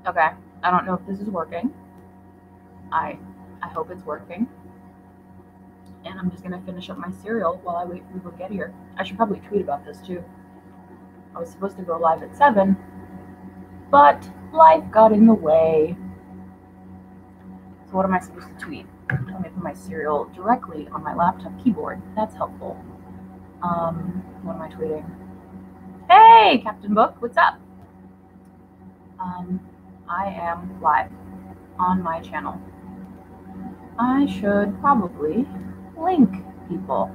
Okay, I don't know if this is working. I hope it's working. And I'm just gonna finish up my cereal while I wait for people to get here. I should probably tweet about this too. I was supposed to go live at 7, but life got in the way. So what am I supposed to tweet? Let me put my cereal directly on my laptop keyboard. That's helpful. What am I tweeting? Hey, Captain Book, what's up? I am live on my channel. I should probably link people.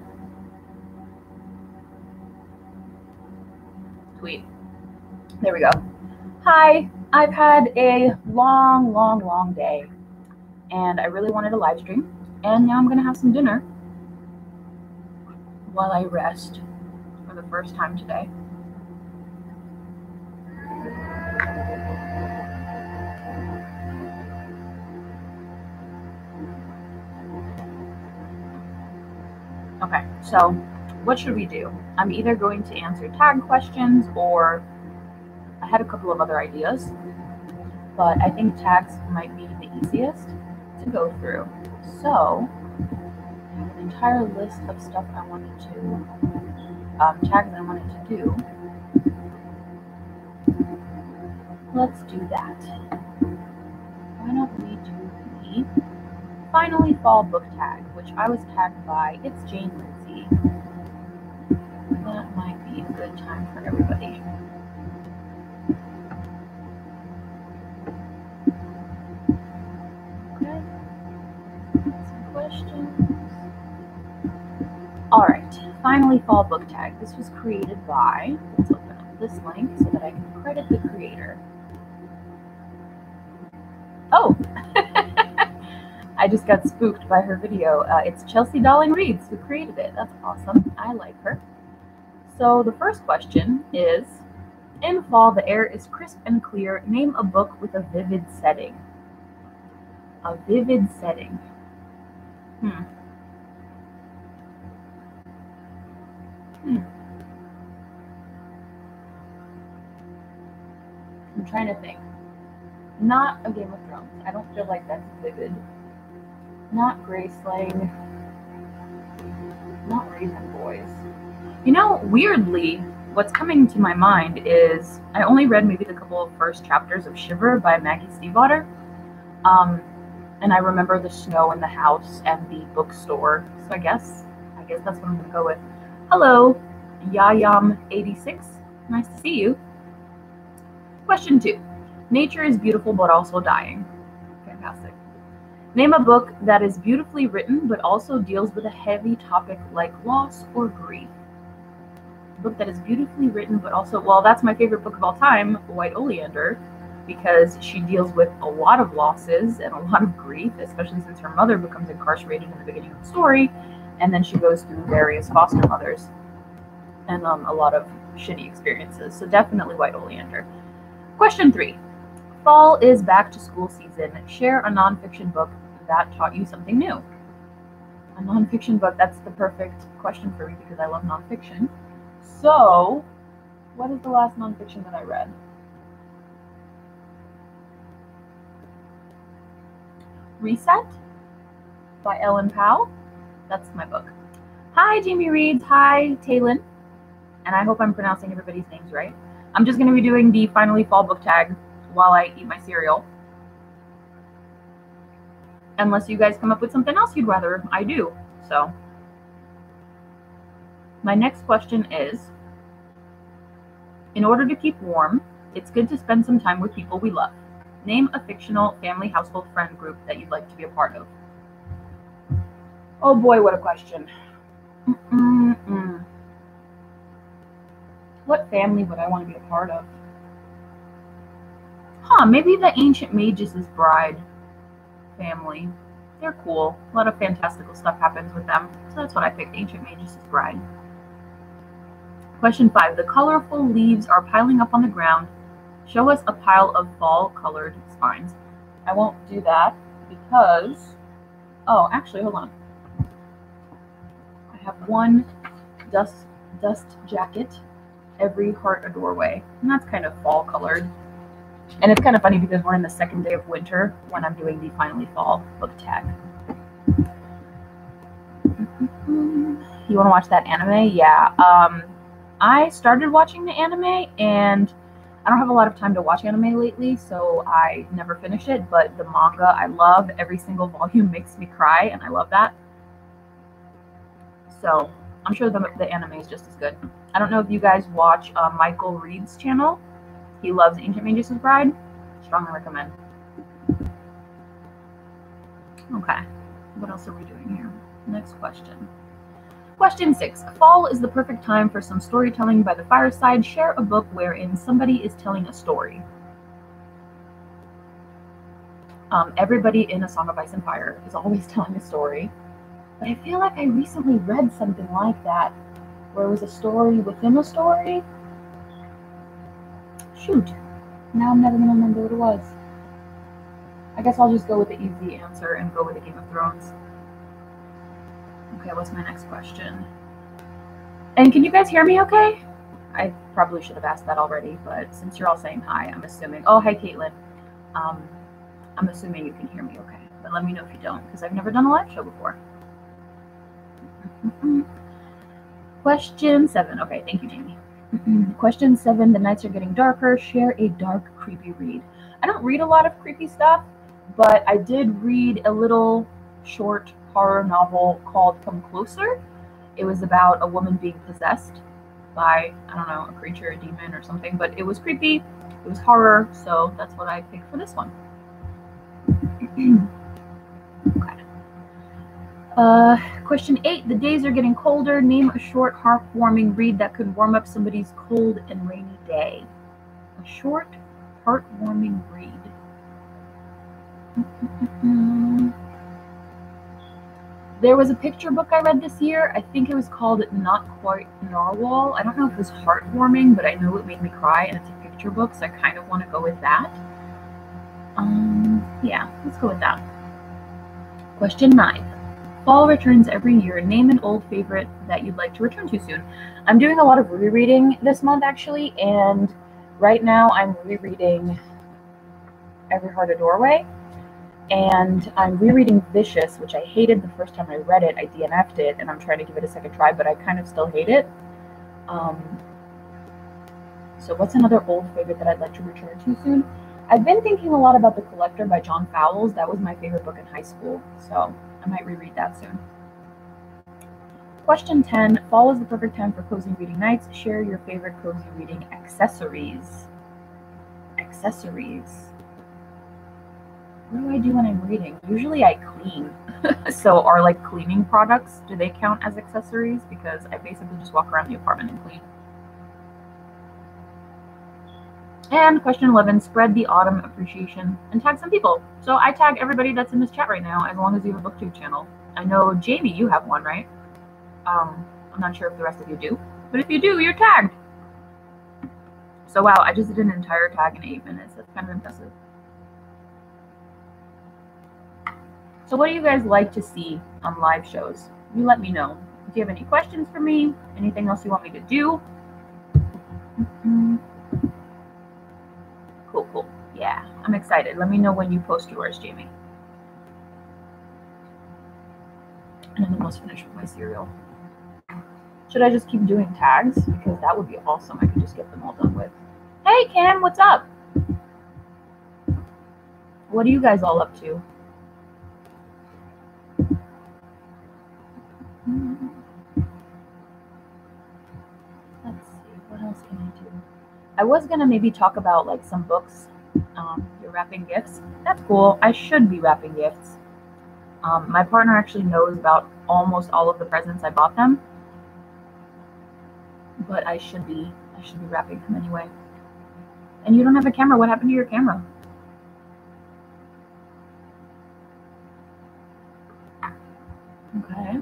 Tweet. There we go. Hi, I've had a long day, and I really wanted a live stream, and now I'm going to have some dinner while I rest for the first time today. Okay, so what should we do? I'm either going to answer tag questions, or I had a couple of other ideas, but I think tags might be the easiest to go through. So I have an entire list of stuff I wanted to, tags I wanted to do. Let's do that. Why don't we do the Finally Fall book tag, which I was tagged by It's Jane Lindsay. That might be a good time for everybody. Okay. Some questions. All right. Finally Fall book tag. This was created by, let's open up this link so that I can credit the creator. Oh, I just got spooked by her video. It's Chelsea Darling Reads who created it. That's awesome. I like her. So the first question is, in fall, the air is crisp and clear. Name a book with a vivid setting. A vivid setting. I'm trying to think. Not a Game of Thrones. I don't feel like that's vivid. Not Graceling. Not Raven Boys. You know, weirdly, what's coming to my mind is I only read maybe the couple of first chapters of Shiver by Maggie Stiefvater. And I remember the snow in the house and the bookstore. So I guess that's what I'm gonna go with. Hello, Yayam86. Nice to see you. Question 2. Nature is beautiful but also dying. Fantastic. Name a book that is beautifully written but also deals with a heavy topic like loss or grief. A book that is beautifully written but also, well, that's my favorite book of all time, White Oleander, because she deals with a lot of losses and a lot of grief, especially since her mother becomes incarcerated in the beginning of the story, and then she goes through various foster mothers and a lot of shitty experiences. So definitely White Oleander. Question 3. Fall is back to school season. Share a nonfiction book that taught you something new. A nonfiction book, that's the perfect question for me because I love nonfiction. So, what is the last nonfiction that I read? Reset by Ellen Powell. That's my book. Hi, Jamie Reeds. Hi, Taylin. And I hope I'm pronouncing everybody's names right. I'm just going to be doing the Finally Fall book tag while I eat my cereal. Unless you guys come up with something else you'd rather I do. So, my next question is, in order to keep warm, it's good to spend some time with people we love. Name a fictional family, household, friend group that you'd like to be a part of. Oh boy, what a question. What family would I want to be a part of? Maybe the Ancient Mages' Bride family. They're cool. A lot of fantastical stuff happens with them. So that's what I picked, Ancient Mages' Bride. Question 5. The colorful leaves are piling up on the ground. Show us a pile of fall-colored spines. I won't do that because... Oh, actually, hold on. I have one dust jacket, Every Heart a Doorway. And that's kind of fall-colored. And it's kind of funny because we're in the second day of winter when I'm doing the Finally Fall book tag. You want to watch that anime? Yeah. I started watching the anime, and I don't have a lot of time to watch anime lately, so I never finished it. But the manga I love. Every single volume makes me cry, and I love that. So I'm sure the anime is just as good. I don't know if you guys watch Michael Reed's channel. He loves Ancient Magus' Bride. Strongly recommend. Okay, what else are we doing here? Next question. Question 6. Fall is the perfect time for some storytelling by the fireside. Share a book wherein somebody is telling a story. Everybody in A Song of Ice and Fire is always telling a story. But I feel like I recently read something like that, where it was a story within a story. Shoot. Now I'm never going to remember what it was. I guess I'll just go with the easy answer and go with the Game of Thrones. Okay, what's my next question? And can you guys hear me okay? I probably should have asked that already, but since you're all saying hi, I'm assuming. Oh, hi, Caitlin. I'm assuming you can hear me okay. But let me know if you don't, because I've never done a live show before. Question 7. Okay, thank you, Jamie. Question 7. The nights are getting darker. Share a dark, creepy read. I don't read a lot of creepy stuff, but I did read a little short horror novel called Come Closer. It was about a woman being possessed by, I don't know, a creature, a demon or something, but it was creepy. It was horror, so that's what I picked for this one. Okay. Question 8. The days are getting colder. Name a short, heartwarming read that could warm up somebody's cold and rainy day. A short, heartwarming read. There was a picture book I read this year. I think it was called Not Quite Narwhal. I don't know if it was heartwarming, but I know it made me cry, and it's a picture book, so I kind of want to go with that. Yeah, let's go with that. Question 9. Fall returns every year. Name an old favorite that you'd like to return to soon. I'm doing a lot of rereading this month, actually, and right now I'm rereading Every Heart a Doorway. And I'm rereading Vicious, which I hated the first time I read it. I DNF'd it, and I'm trying to give it a second try, but I kind of still hate it. So what's another old favorite that I'd like to return to soon? I've been thinking a lot about The Collector by John Fowles. That was my favorite book in high school, so I might reread that soon. Question 10. Fall is the perfect time for cozy reading nights. Share your favorite cozy reading accessories. Accessories. What do I do when I'm reading? Usually I clean. So are like cleaning products, do they count as accessories? Because I basically just walk around the apartment and clean. And question 11, spread the autumn appreciation and tag some people. So I tag everybody that's in this chat right now, as long as you have a booktube channel. I know, Jamie, you have one, right? I'm not sure if the rest of you do, but if you do, you're tagged. So wow, I just did an entire tag in 8 minutes. That's kind of impressive. So what do you guys like to see on live shows? You let me know. If you have any questions for me, anything else you want me to do. Cool. Yeah, I'm excited. Let me know when you post yours, Jamie. And I'm almost finished with my cereal. Should I just keep doing tags? Because that would be awesome. I could just get them all done with. Hey, Cam, what's up? What are you guys all up to? Let's see, what else can I do? I was gonna maybe talk about like some books. You're wrapping gifts. That's cool. I should be wrapping gifts. My partner actually knows about almost all of the presents I bought them, but I should be wrapping them anyway. And you don't have a camera. What happened to your camera? Okay.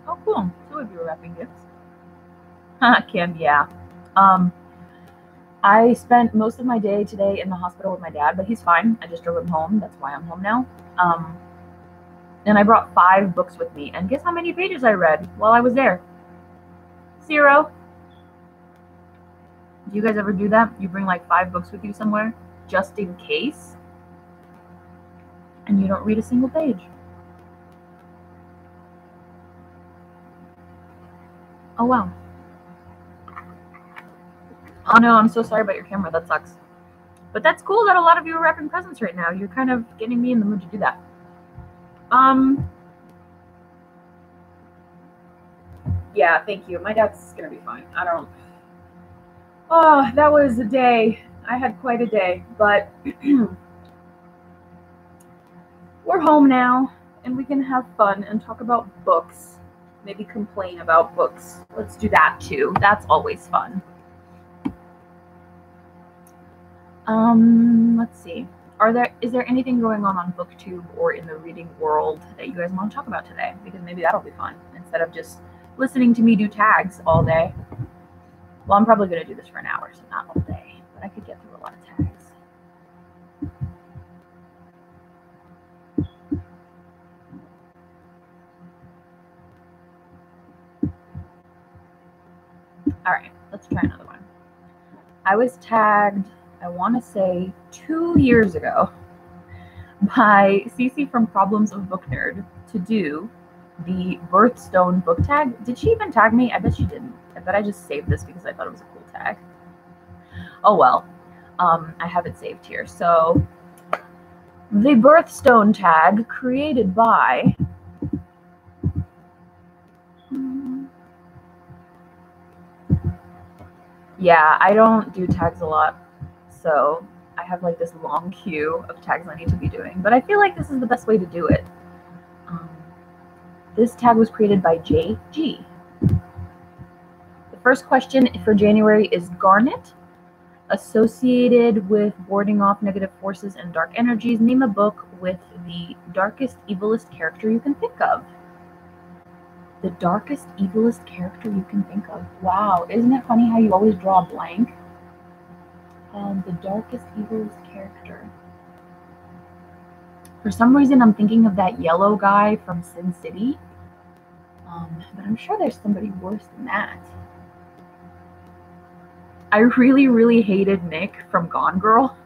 Oh, cool. 2 of you are wrapping gifts. Kim, yeah. I spent most of my day today in the hospital with my dad, but he's fine. I just drove him home. That's why I'm home now. And I brought 5 books with me. And guess how many pages I read while I was there? 0. Do you guys ever do that? You bring like 5 books with you somewhere? just in case, and you don't read a single page. Oh, wow. Oh, no, I'm so sorry about your camera. That sucks. But that's cool that a lot of you are wrapping presents right now. You're kind of getting me in the mood to do that. Yeah, thank you. My dad's going to be fine. Oh, that was a day. I had quite a day, but we're home now, and we can have fun and talk about books. Maybe complain about books. Let's do that too. That's always fun. Let's see. Is there anything going on BookTube or in the reading world that you guys want to talk about today? Because maybe that'll be fun instead of just listening to me do tags all day. Well, I'm probably going to do this for an hour, so not all day, but I could get through a lot of tags. All right, let's try another one. I was tagged, I want to say 2 years ago, by Cece from Problems of Book Nerd to do the birthstone book tag. Did she even tag me? I bet she didn't. I bet I just saved this because I thought it was a cool tag. Oh well, I have it saved here. So the birthstone tag created by yeah, I don't do tags a lot, so I have like this long queue of tags I need to be doing, but I feel like this is the best way to do it. This tag was created by JG. The first question for January is Garnet. Associated with warding off negative forces and dark energies, name a book with the darkest, evilest character you can think of. The darkest, evilest character you can think of. Wow, isn't it funny how you always draw a blank? The darkest, evilest character. For some reason, I'm thinking of that yellow guy from Sin City. But I'm sure there's somebody worse than that. I really, really hated Nick from Gone Girl.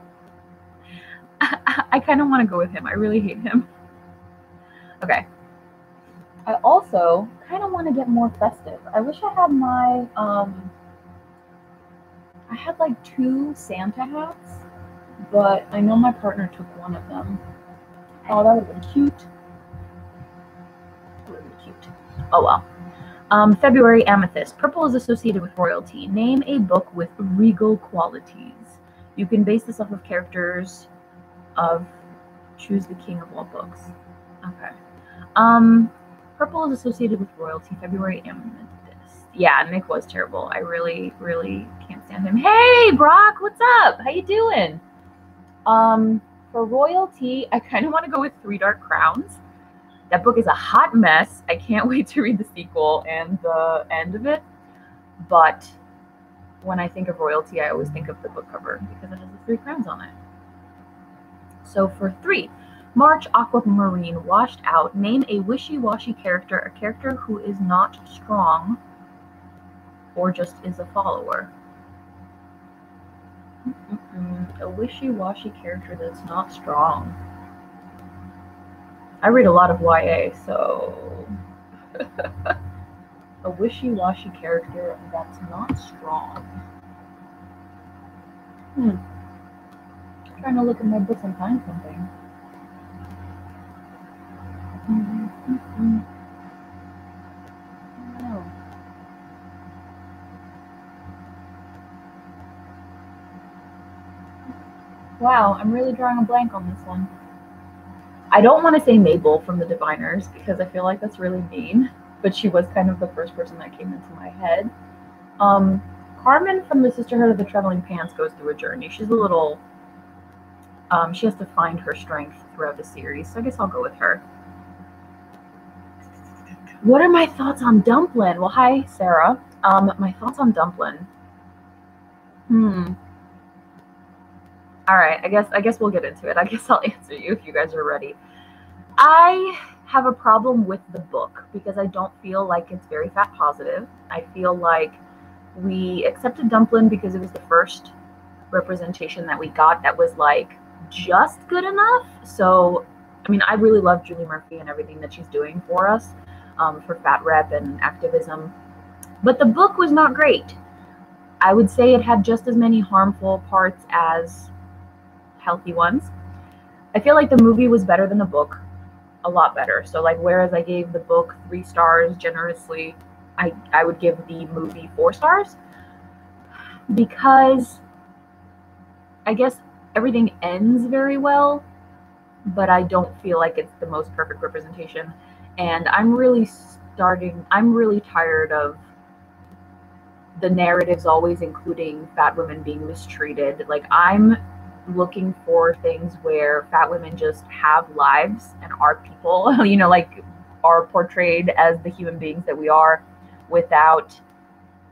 I kind of want to go with him. I really hate him. Okay. I also kind of want to get more festive. I wish I had my, I had like 2 Santa hats, but I know my partner took one of them. Oh, that would have been cute. That would have been cute. Oh well. February Amethyst. Purple is associated with royalty. Name a book with regal qualities. You can base this off of characters of Choose the King of all books. Okay. Purple is associated with royalty. February Amethyst. Yeah, Nick was terrible. I really, really can't stand him. Hey, Brock, what's up? How you doing? For royalty, I kind of want to go with 3 Dark Crowns. That book is a hot mess. I can't wait to read the sequel and the end of it. But when I think of royalty, I always think of the book cover because it has the 3 crowns on it. So for 3, March Aquamarine Washed Out. Name a wishy-washy character, a character who is not strong or just is a follower. A wishy-washy character that's not strong. I read a lot of YA, so a wishy-washy character that's not strong. I'm trying to look at my books and find something. Oh. Wow, I'm really drawing a blank on this one. I don't want to say Mabel from the Diviners because I feel like that's really mean, but she was kind of the first person that came into my head. Carmen from the Sisterhood of the Traveling Pants goes through a journey. She's a little, she has to find her strength throughout the series, so I guess I'll go with her. What are my thoughts on Dumplin'? Well, hi, Sarah. My thoughts on Dumplin'. All right, I guess we'll get into it. I guess I'll answer you if you guys are ready. I have a problem with the book because I don't feel like it's very fat positive. I feel like we accepted Dumplin' because it was the first representation that we got that was like just good enough. So, I mean, I really love Julie Murphy and everything that she's doing for us, for fat rep and activism. But the book was not great. I would say it had just as many harmful parts as healthy ones. I feel like the movie was better than the book, a lot better. So like, whereas I gave the book 3 stars generously, I would give the movie 4 stars, because I guess everything ends very well, but I don't feel like it's the most perfect representation. And I'm really tired of the narratives always including fat women being mistreated. Like, I'm looking for things where fat women just have lives and are people, you know, like are portrayed as the human beings that we are, without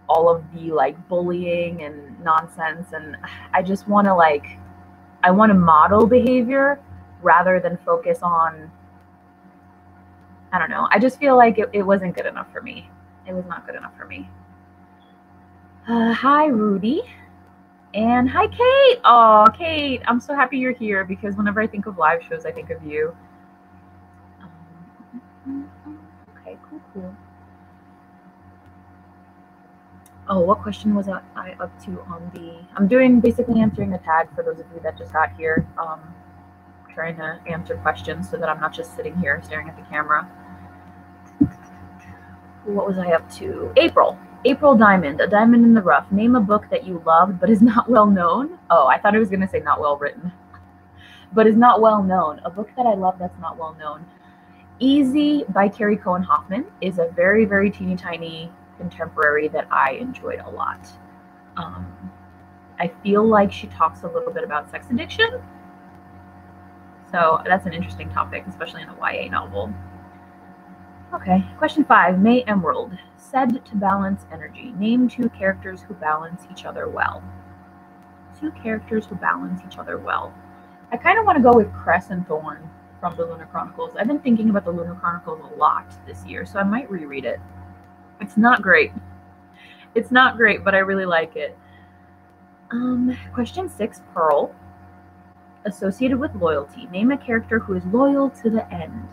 all of the like bullying and nonsense. And I just want to I want to model behavior rather than focus on, I don't know. I just feel like it wasn't good enough for me. It was not good enough for me. Hi, Rudy. And hi, Kate. Oh, Kate, I'm so happy you're here, because whenever I think of live shows, I think of you. Okay, cool. Oh, what question was I up to on the... I'm doing basically answering the tag for those of you that just got here. Trying to answer questions so that I'm not just sitting here staring at the camera. What was I up to? April Diamond, A Diamond in the Rough. Name a book that you loved but is not well known. Oh, I thought it was going to say not well written. But is not well known. A book that I love that's not well known. Easy by Carrie Cohen Hoffman is a very, very teeny tiny contemporary that I enjoyed a lot. I feel like she talks a little bit about sex addiction. So that's an interesting topic, especially in a YA novel. Okay, question 5. May Emerald. Said to balance energy. Name 2 characters who balance each other well. 2 characters who balance each other well. I kind of want to go with Cress and Thorn from the Lunar Chronicles. I've been thinking about the Lunar Chronicles a lot this year, so I might reread it. It's not great. It's not great, but I really like it. Question 6, Pearl. Associated with loyalty. Name a character who is loyal to the end.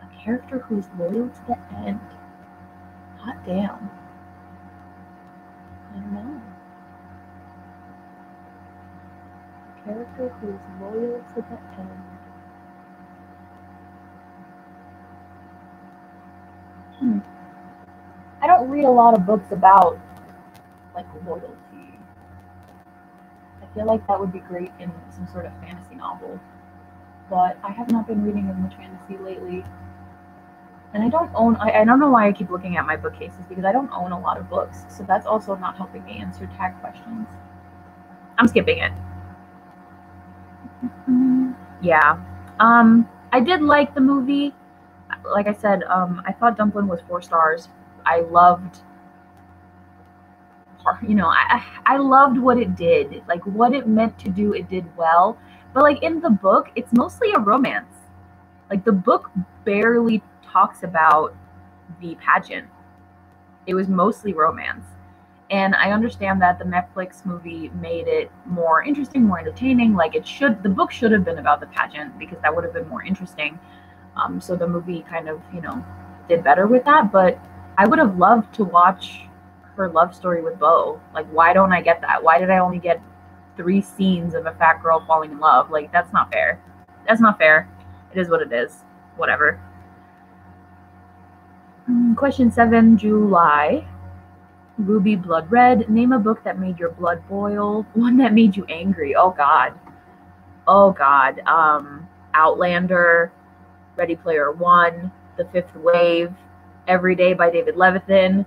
A character who is loyal to the end. Hot damn. I don't know. A character who is loyal to the end. I don't read a lot of books about like loyalty. I feel like that would be great in some sort of fantasy novel, but I have not been reading as much fantasy lately. And I don't know why I keep looking at my bookcases, because I don't own a lot of books, so that's also not helping me answer tag questions. I'm skipping it. Yeah. I did like the movie. Like I said, I thought Dumpling was 4 stars. I loved, you know, I loved what it did. Like, what it meant to do, it did well. But like in the book, it's mostly a romance. Like, the book barely talks about the pageant. It was mostly romance. And I understand that the Netflix movie made it more interesting, more entertaining. Like, the book should have been about the pageant, because that would have been more interesting. So the movie kind of, you know, did better with that. But I would have loved to watch her love story with Beau. Like, why don't I get that? Why did I only get 3 scenes of a fat girl falling in love? Like, that's not fair. That's not fair. It is what it is. Whatever. Question 7, July. Ruby Blood Red. Name a book that made your blood boil. One that made you angry. Oh God. Outlander, Ready Player One, The Fifth Wave, Every Day by David Levithan.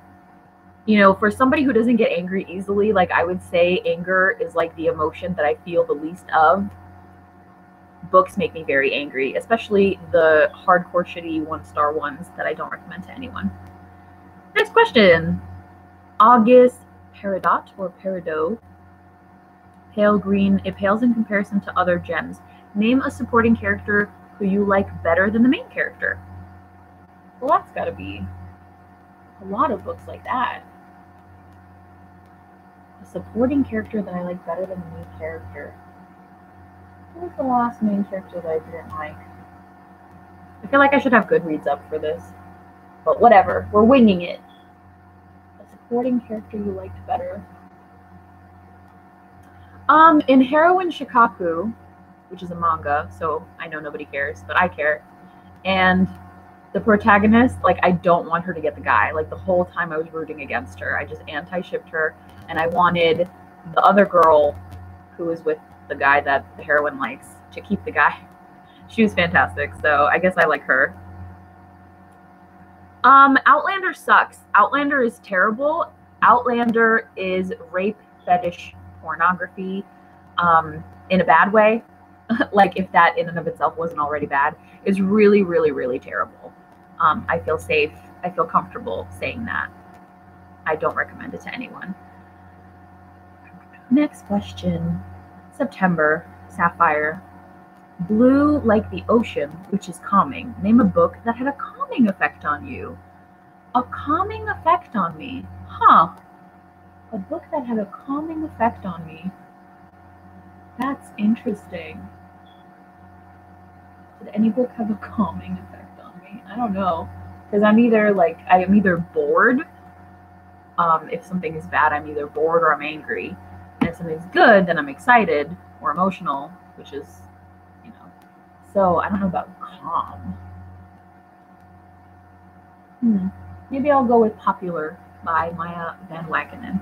You know, for somebody who doesn't get angry easily, like, I would say anger is like the emotion that I feel the least of. Books make me very angry, especially the hardcore shitty 1-star ones that I don't recommend to anyone. Next question. August Peridot or Peridot. Pale green. It pales in comparison to other gems. Name a supporting character who you like better than the main character. Well, that's gotta be a lot of books like that. A Supporting character that I like better than the main character. What was the last main character that I didn't like? I feel like I should have Goodreads up for this. But whatever, we're winging it. A supporting character you liked better. In Heroine Shikaku, which is a manga, so I know nobody cares, but I care. And the protagonist, like, I don't want her to get the guy. Like, the whole time I was rooting against her. I just anti-shipped her, and I wanted the other girl who was with the guy that the heroine likes to keep the guy. She was fantastic, so I guess I like her. Outlander sucks. Outlander is terrible. Outlander is rape fetish pornography, in a bad way. Like, if that in and of itself wasn't already bad, is really, really, really terrible. I feel safe. I feel comfortable saying that. I don't recommend it to anyone. Next question. September, Sapphire. Blue like the ocean, which is calming. Name a book that had a calming effect on you. A calming effect on me? Huh. A book that had a calming effect on me. That's interesting. Did any book have a calming effect on me? I don't know. Because I'm either bored. If something is bad, I'm either bored or I'm angry. And if something's good, then I'm excited or emotional, which is, you know. So I don't know about calm. Maybe I'll go with Popular by Maya Van Wagenen.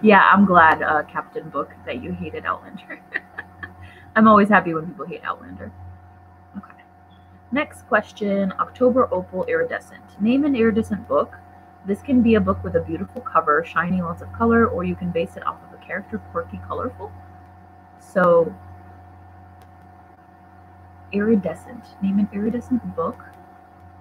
Yeah, I'm glad, Captain Book, that you hated Outlander. I'm always happy when people hate Outlander. Okay. Next question. October Opal Iridescent. Name an iridescent book. This can be a book with a beautiful cover, shiny, lots of color, or you can base it off of a character, quirky, colorful. So, iridescent. Name an iridescent book.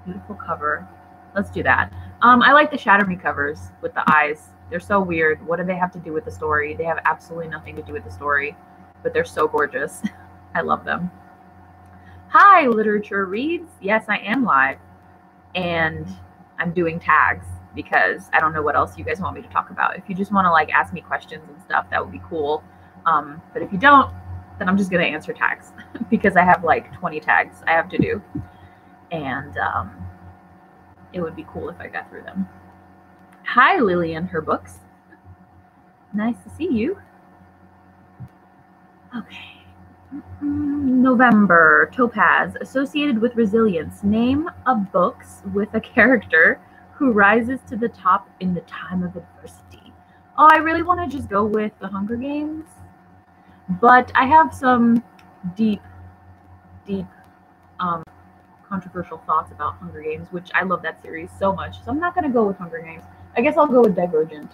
Beautiful cover. Let's do that. I like the Shatter Me covers with the eyes. They're so weird. What do they have to do with the story? They have absolutely nothing to do with the story, but they're so gorgeous. I love them. Hi, Literature Reads. Yes, I am live, and I'm doing tags because I don't know what else you guys want me to talk about. If you just want to like ask me questions and stuff, that would be cool. But if you don't, then I'm just gonna answer tags because I have like 20 tags I have to do, and it would be cool if I got through them. Hi, Lily and her books. Nice to see you. Okay. November, Topaz, associated with resilience. Name a books with a character who rises to the top in the time of adversity. Oh, I really want to just go with The Hunger Games, but I have some deep, controversial thoughts about Hunger Games, which I love that series so much, so I'm not going to go with Hunger Games. I guess I'll go with Divergent,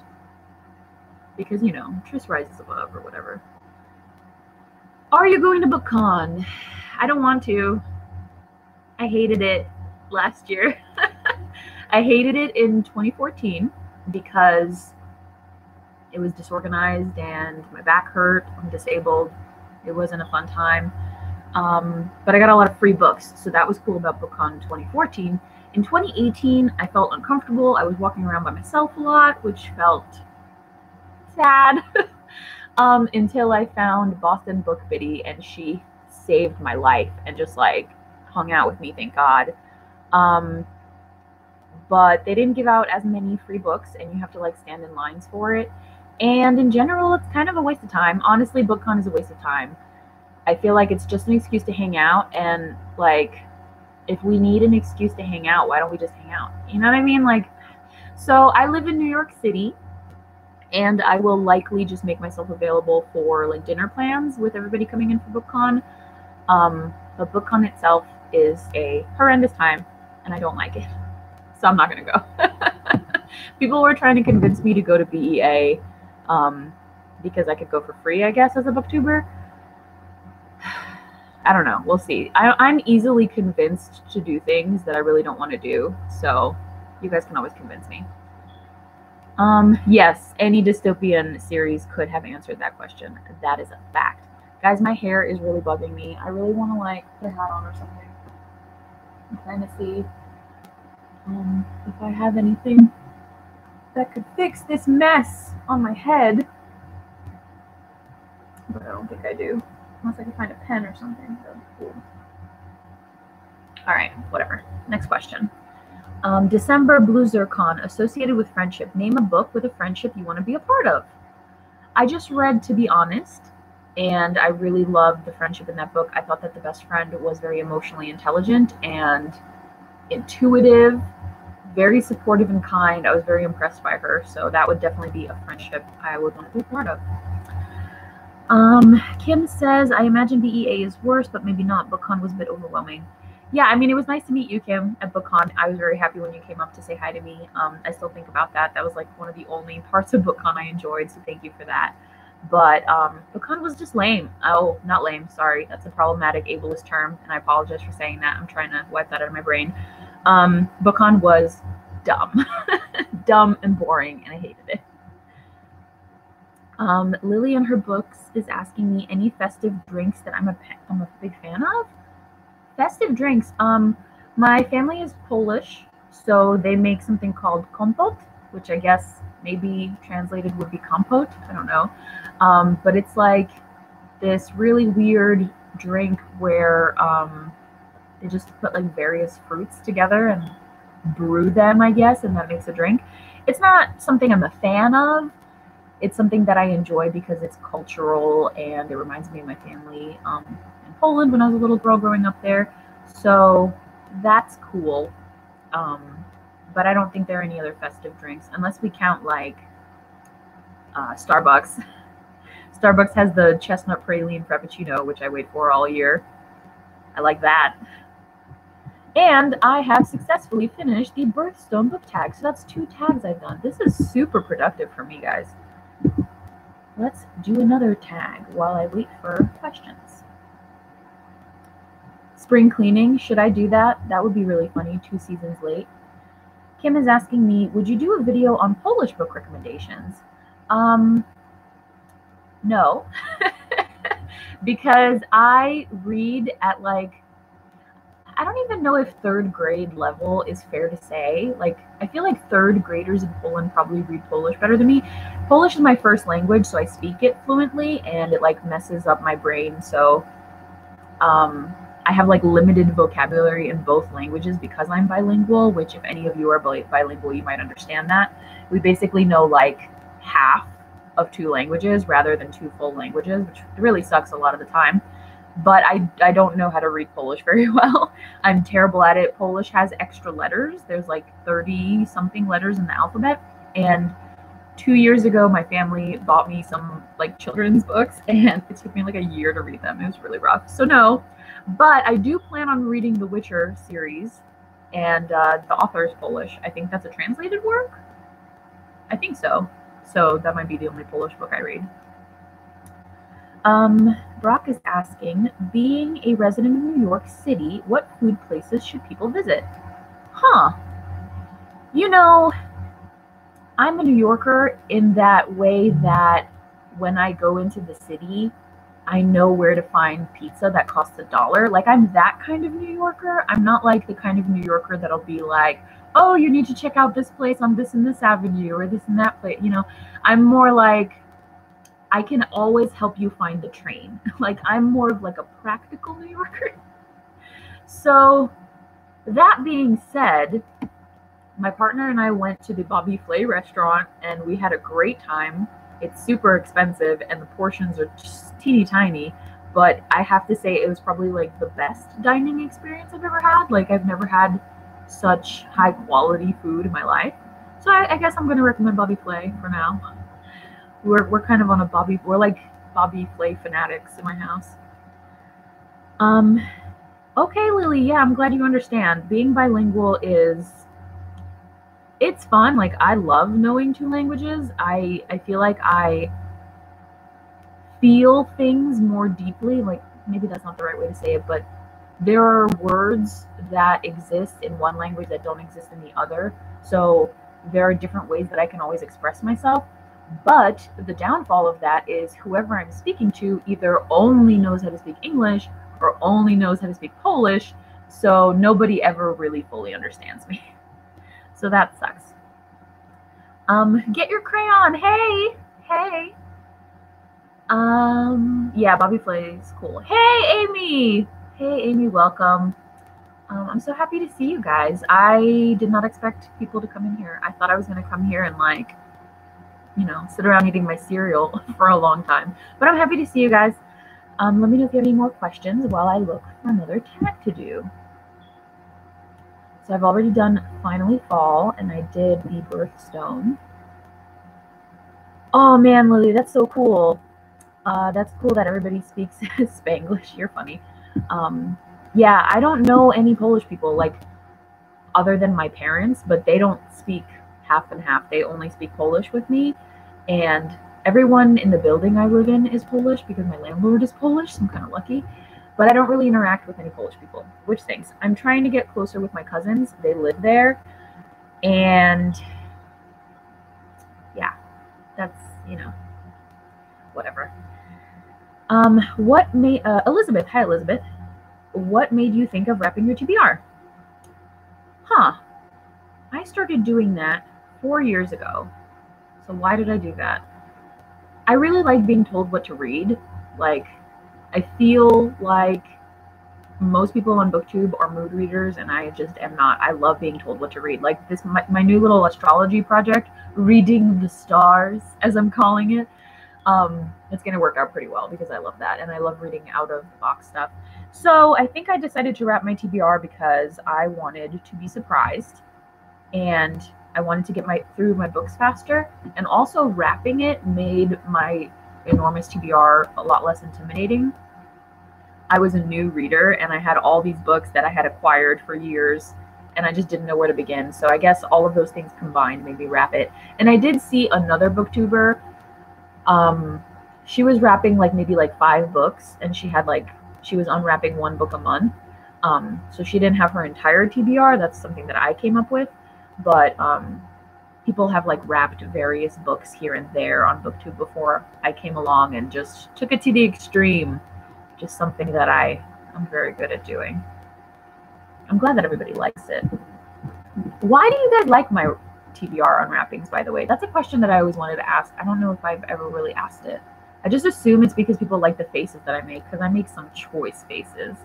because, you know, Triss rises above or whatever. Are you going to BookCon? I don't want to. I hated it last year. I hated it in 2014 because it was disorganized and my back hurt. I'm disabled. It wasn't a fun time. But I got a lot of free books, so that was cool about BookCon in 2014. In 2018, I felt uncomfortable. I was walking around by myself a lot, which felt sad. Until I found Boston Book Biddy, and she saved my life and just like hung out with me, thank God. But they didn't give out as many free books, and you have to like stand in lines for it. And in general, it's kind of a waste of time. Honestly, BookCon is a waste of time. I feel like it's just an excuse to hang out, and like, if we need an excuse to hang out, why don't we just hang out? You know what I mean? Like, so I live in New York City, and I will likely just make myself available for like dinner plans with everybody coming in for BookCon. But BookCon itself is a horrendous time, and I don't like it, so I'm not gonna go. People were trying to convince me to go to BEA because I could go for free, I guess, as a booktuber. I don't know. We'll see. I'm easily convinced to do things that I really don't want to do, so you guys can always convince me. Yes, any dystopian series could have answered that question. That is a fact. Guys, my hair is really bugging me. I really want to like put a hat on or something. I'm trying to see if I have anything. that could fix this mess on my head. But I don't think I do. Unless I can find a pen or something. That would be cool. All right, whatever. Next question. December Blue Zircon, associated with friendship. Name a book with a friendship you want to be a part of. I just read To Be Honest, and I really loved the friendship in that book. I thought that the best friend was very emotionally intelligent and intuitive, very supportive and kind. I was very impressed by her, so that would definitely be a friendship I would want to be a part of. Kim says, I imagine BEA is worse, but maybe not. BookCon was a bit overwhelming. Yeah, I mean, it was nice to meet you, Kim, at BookCon. I was very happy when you came up to say hi to me. I still think about that. That was like one of the only parts of BookCon I enjoyed, so thank you for that. But BookCon was just lame. Oh, not lame, sorry. That's a problematic ableist term, and I apologize for saying that. I'm trying to wipe that out of my brain. BookCon was dumb. Dumb and boring, and I hated it. Lily in her books is asking me any festive drinks that I'm a big fan of. Festive drinks. My family is Polish, so they make something called kompot, which I guess maybe translated would be compote. I don't know. But it's like this really weird drink where they just put like various fruits together and brew them, I guess, and that makes a drink. It's not something I'm a fan of. It's something that I enjoy because it's cultural and it reminds me of my family in Poland when I was a little girl growing up there. So that's cool. But I don't think there are any other festive drinks unless we count like Starbucks. Starbucks has the chestnut praline frappuccino, which I wait for all year. I like that. And I have successfully finished the birthstone book tag. So that's 2 tags I've done. This is super productive for me, guys. Let's do another tag while I wait for questions. Spring cleaning, should I do that? That would be really funny, 2 seasons late. Kim is asking me, would you do a video on Polish book recommendations? No, because I read at like, I don't even know if 3rd grade level is fair to say. Like, I feel like 3rd graders in Poland probably read Polish better than me. Polish is my first language, so I speak it fluently, and it like messes up my brain. So I have like limited vocabulary in both languages because I'm bilingual, which if any of you are bilingual, you might understand that. We basically know like half of 2 languages rather than 2 full languages, which really sucks a lot of the time. But I don't know how to read Polish very well. I'm terrible at it. Polish has extra letters. There's like 30 something letters in the alphabet. And 2 years ago, my family bought me some like children's books, and it took me like a year to read them. It was really rough. So no, but I do plan on reading the Witcher series, and the author is Polish. I think that's a translated work. I think so. So that might be the only Polish book I read. Brock is asking, being a resident of New York City, what food places should people visit? You know, I'm a New Yorker in that way that when I go into the city, I know where to find pizza that costs $1. Like, I'm that kind of New Yorker. I'm not like the kind of New Yorker that'll be like, oh, you need to check out this place on this and this avenue or this and that place. You know, I'm more like, I can always help you find the train. Like, I'm more of like a practical New Yorker. So that being said, my partner and I went to the Bobby Flay restaurant and we had a great time. It's super expensive and the portions are just teeny tiny, but I have to say it was probably like the best dining experience I've ever had. Like, I've never had such high quality food in my life. So I guess I'm going to recommend Bobby Flay for now. We're kind of on a we're like Bobby Flay fanatics in my house. Okay, Lily, yeah, I'm glad you understand. Being bilingual it's fun. Like, I love knowing 2 languages. I feel like I feel things more deeply. Like, maybe that's not the right way to say it, but there are words that exist in one language that don't exist in the other. So there are different ways that I can always express myself. But the downfall of that is whoever I'm speaking to either only knows how to speak English or only knows how to speak Polish. So nobody ever really fully understands me. So that sucks. Get your crayon. Hey, hey. Yeah, Bobby Flay's cool. Hey, Amy. Hey, Amy, welcome. I'm so happy to see you guys. I did not expect people to come in here. I thought I was gonna come here and like, you know, sit around eating my cereal for a long time. But I'm happy to see you guys. Let me know if you have any more questions while I look for another tag to do. So I've already done Finally Fall, and I did the Birthstone. Oh man, Lily, that's so cool. That's cool that everybody speaks Spanglish. You're funny. Yeah, I don't know any Polish people, like, other than my parents, but they don't speak half and half. They only speak Polish with me, and everyone in the building I live in is Polish because my landlord is Polish, so I'm kind of lucky. But I don't really interact with any Polish people, which stinks. I'm trying to get closer with my cousins. They live there, and yeah, that's, you know, whatever. What made Elizabeth? Hi, Elizabeth. What made you think of wrapping your TBR? Huh. I started doing that 4 years ago. So why did I do that? I really like being told what to read. Like, I feel like most people on BookTube are mood readers, and I just am not. I love being told what to read. Like this, my new little astrology project, Reading the Stars, as I'm calling it. It's going to work out pretty well because I love that, and I love reading out of the box stuff. So I think I decided to wrap my TBR because I wanted to be surprised, and I wanted to get through my books faster, and also wrapping it made my enormous TBR a lot less intimidating. I was a new reader, and I had all these books that I had acquired for years, and I just didn't know where to begin. So I guess all of those things combined made me wrap it. And I did see another booktuber. She was wrapping like maybe like 5 books, and she was unwrapping 1 book a month. So she didn't have her entire TBR. That's something that I came up with. But people have like wrapped various books here and there on BookTube before I came along and just took it to the extreme. Just something that I'm very good at doing. I'm glad that everybody likes it. Why do you guys like my TBR unwrappings, by the way? That's a question that I always wanted to ask. I don't know if I've ever really asked it. I just assume it's because people like the faces that I make, because I make some choice faces.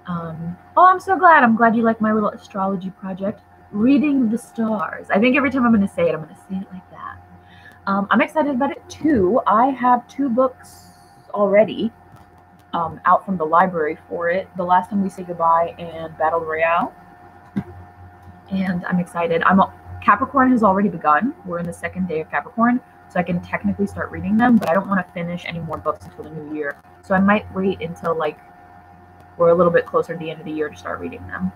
Oh, I'm so glad. I'm glad you like my little astrology project, Reading the Stars. I think every time I'm going to say it, I'm going to say it like that. I'm excited about it too. I have 2 books already out from the library for it. The Last Time We Say Goodbye and Battle Royale. And I'm excited. Capricorn has already begun. We're in the 2nd day of Capricorn, so I can technically start reading them, but I don't want to finish any more books until the new year. So I might wait until like we're a little bit closer to the end of the year to start reading them.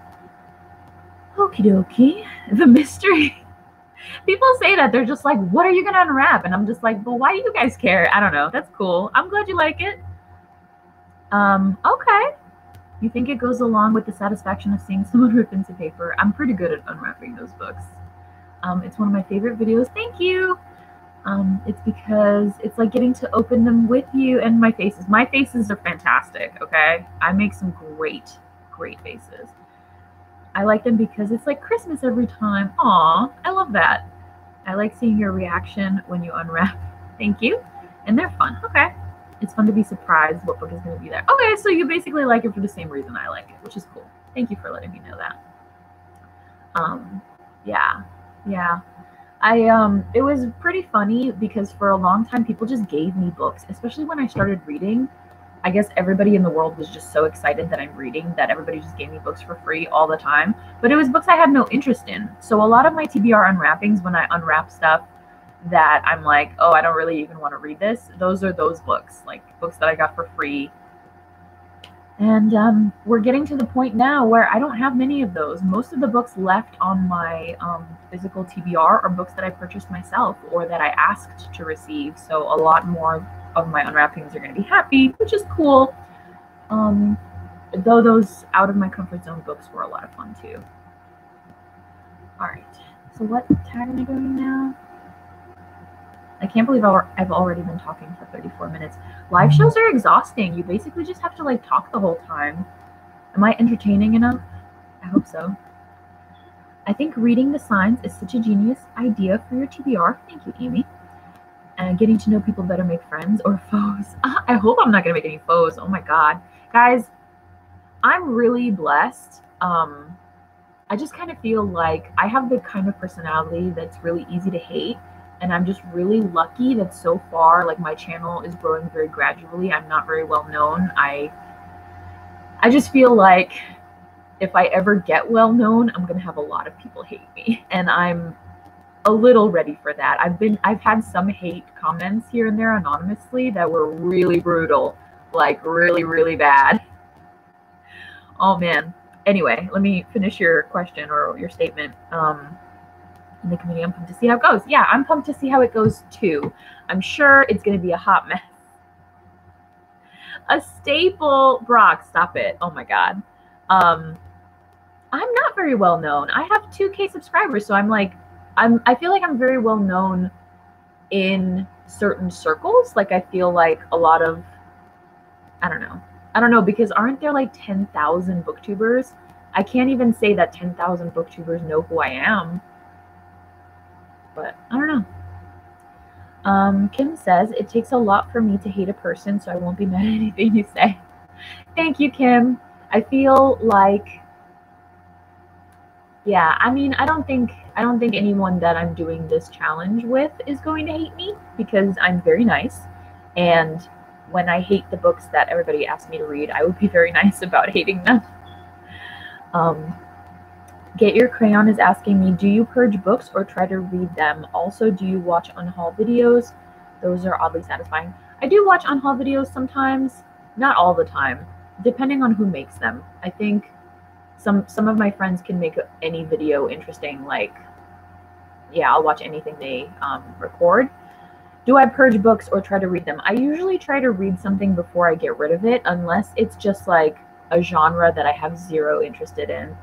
Okie dokie. The mystery. People say that. They're just like, what are you going to unwrap? And I'm just like, well, why do you guys care? I don't know. That's cool. I'm glad you like it. Okay. You think it goes along with the satisfaction of seeing someone rip into paper? I'm pretty good at unwrapping those books. It's one of my favorite videos. Thank you. It's because it's like getting to open them with you and my faces. My faces are fantastic, okay? I make some great, great faces. I like them because it's like Christmas every time. Aw, I love that. I like seeing your reaction when you unwrap. Thank you. And they're fun. Okay. It's fun to be surprised what book is going to be there. Okay, so you basically like it for the same reason I like it, which is cool. Thank you for letting me know that. Yeah. It was pretty funny because for a long time people just gave me books, especially when I started reading. I guess everybody in the world was just so excited that I'm reading that everybody just gave me books for free all the time. But it was books I had no interest in. So a lot of my TBR unwrappings, when I unwrap stuff that I'm like, oh, I don't really even want to read this, those are those books, like books that I got for free. And we're getting to the point now where I don't have many of those. Most of the books left on my physical TBR are books that I purchased myself or that I asked to receive. So a lot more of my unwrappings are going to be happy, which is cool. Though those out of my comfort zone books were a lot of fun too. All right, so what tag am I doing now? I can't believe I've already been talking for 34 minutes. Live shows are exhausting. You basically just have to like talk the whole time. Am I entertaining enough? I hope so. I think reading the signs is such a genius idea for your TBR. Thank you, Amy. And getting to know people better make friends or foes. I hope I'm not going to make any foes. Oh my God. Guys, I'm really blessed. I just kind of feel like I have the kind of personality that's really easy to hate. And I'm just really lucky that so far, like, my channel is growing very gradually. I'm not very well known. I just feel like if I ever get well known, I'm going to have a lot of people hate me. And I'm a little ready for that. I've had some hate comments here and there anonymously that were really brutal, like really, really bad. Oh man. Anyway, let me finish your question or your statement. In the community, I'm pumped to see how it goes. Yeah, I'm pumped to see how it goes too. I'm sure it's going to be a hot mess. A staple, Brock, stop it. Oh my God. I'm not very well known. I have 2K subscribers, so I feel like I'm very well known in certain circles. Like, I feel like a lot of, I don't know, because aren't there like 10,000 booktubers? I can't even say that 10,000 booktubers know who I am, but I don't know. Kim says, it takes a lot for me to hate a person, so I won't be mad at anything you say. Thank you, Kim. I feel like, yeah, I mean, I don't think anyone that I'm doing this challenge with is going to hate me, because I'm very nice. And when I hate the books that everybody asks me to read, I would be very nice about hating them. Get Your Crayon is asking me, do you purge books or try to read them? Also, do you watch unhaul videos? Those are oddly satisfying. I do watch unhaul videos sometimes, not all the time, depending on who makes them. I think some of my friends can make any video interesting. Like, yeah, I'll watch anything they record. Do I purge books or try to read them? I usually try to read something before I get rid of it, unless it's just like a genre that I have zero interest in.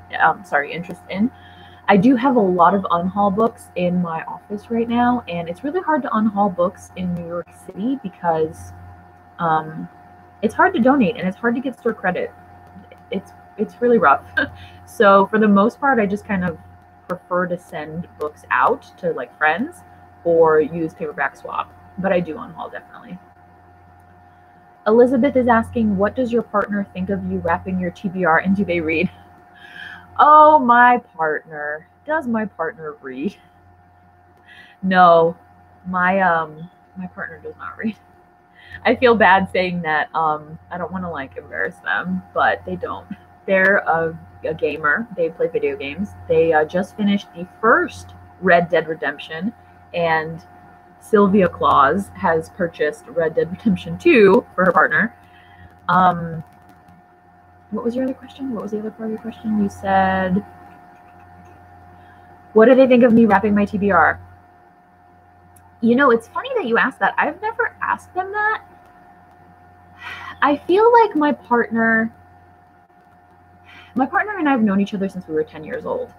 I do have a lot of unhaul books in my office right now, and it's really hard to unhaul books in New York City because it's hard to donate and it's hard to get store credit. It's really rough. So for the most part, I just kind of prefer to send books out to like friends or use paperback swap, but I do unhaul definitely. Elizabeth is asking, what does your partner think of you wrapping your TBR and do they read? Oh, my partner. Does my partner read? No, my partner does not read. I feel bad saying that. I don't want to like embarrass them, but they don't. They're a gamer. They play video games. They just finished the first Red Dead Redemption, and Sylvia Claus has purchased Red Dead Redemption 2 for her partner. What was your other question? What was the other part of your question? You said, what do they think of me wrapping my TBR? You know, it's funny that you asked that. I've never asked them that. I feel like my partner and I have known each other since we were 10 years old.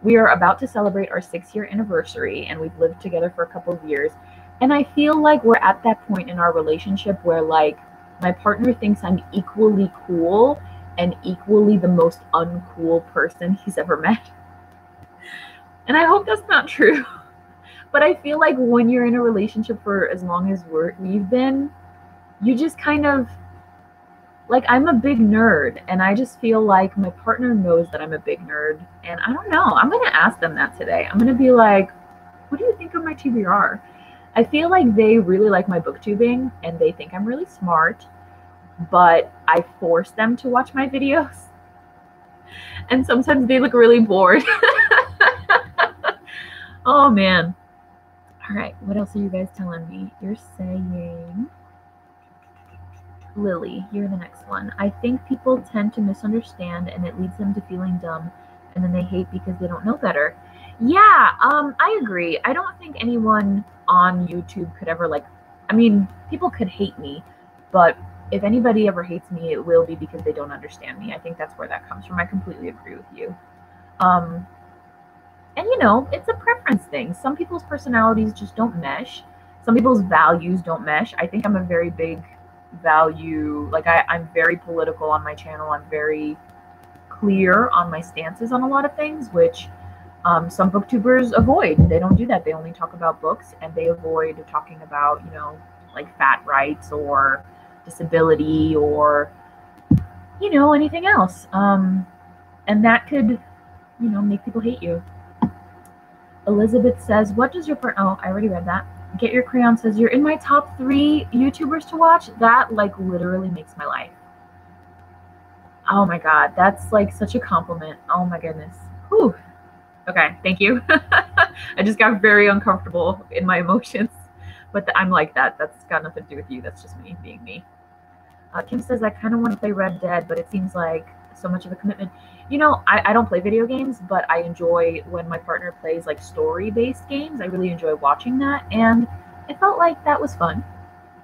We are about to celebrate our 6-year anniversary, and we've lived together for a couple of years. And I feel like we're at that point in our relationship where, like, my partner thinks I'm equally cool and equally the most uncool person he's ever met. And I hope that's not true. But I feel like when you're in a relationship for as long as we've been, you just kind of, like, I'm a big nerd, and I just feel like my partner knows that I'm a big nerd, and I don't know. I'm going to ask them that today. I'm going to be like, what do you think of my TBR? I feel like they really like my booktubing, and they think I'm really smart, but I force them to watch my videos, and sometimes they look really bored. Oh, man. All right, what else are you guys telling me? You're saying... Lily, you're the next one. I think people tend to misunderstand and it leads them to feeling dumb, and then they hate because they don't know better. Yeah, I agree. I don't think anyone on YouTube could ever, like, I mean, people could hate me, but if anybody ever hates me, it will be because they don't understand me. I think that's where that comes from. I completely agree with you. And you know, it's a preference thing. Some people's personalities just don't mesh. Some people's values don't mesh. I think I'm a very big value, like I'm very political on my channel. I'm very clear on my stances on a lot of things, which Some booktubers avoid. They don't do that. They only talk about books, and they avoid talking about, like fat rights or disability or, anything else. And that could, make people hate you. Elizabeth says, what does your oh, I already read that. Get Your Crayon says, you're in my top 3 YouTubers to watch. That like literally makes my life. Oh my God, that's like such a compliment. Oh my goodness. Whew. Okay, thank you. I just got very uncomfortable in my emotions, but I'm like that. That's got nothing to do with you. That's just me being me. Kim says, I kind of want to play Red Dead, but it seems like so much of a commitment. I don't play video games, but I enjoy when my partner plays like story-based games. I really enjoy watching that, and it felt like that was fun.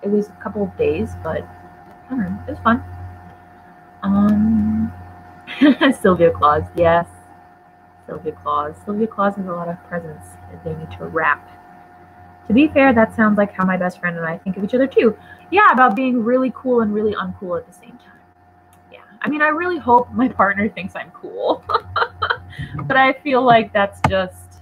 It was a couple of days, but I don't know, it was fun. Sylvia Claus, yes. Sylvia Claus. Sylvia Claus has a lot of presents that they need to wrap. To be fair, that sounds like how my best friend and I think of each other too. Yeah, about being really cool and really uncool at the same time. Yeah, I mean, I really hope my partner thinks I'm cool. But I feel like that's just,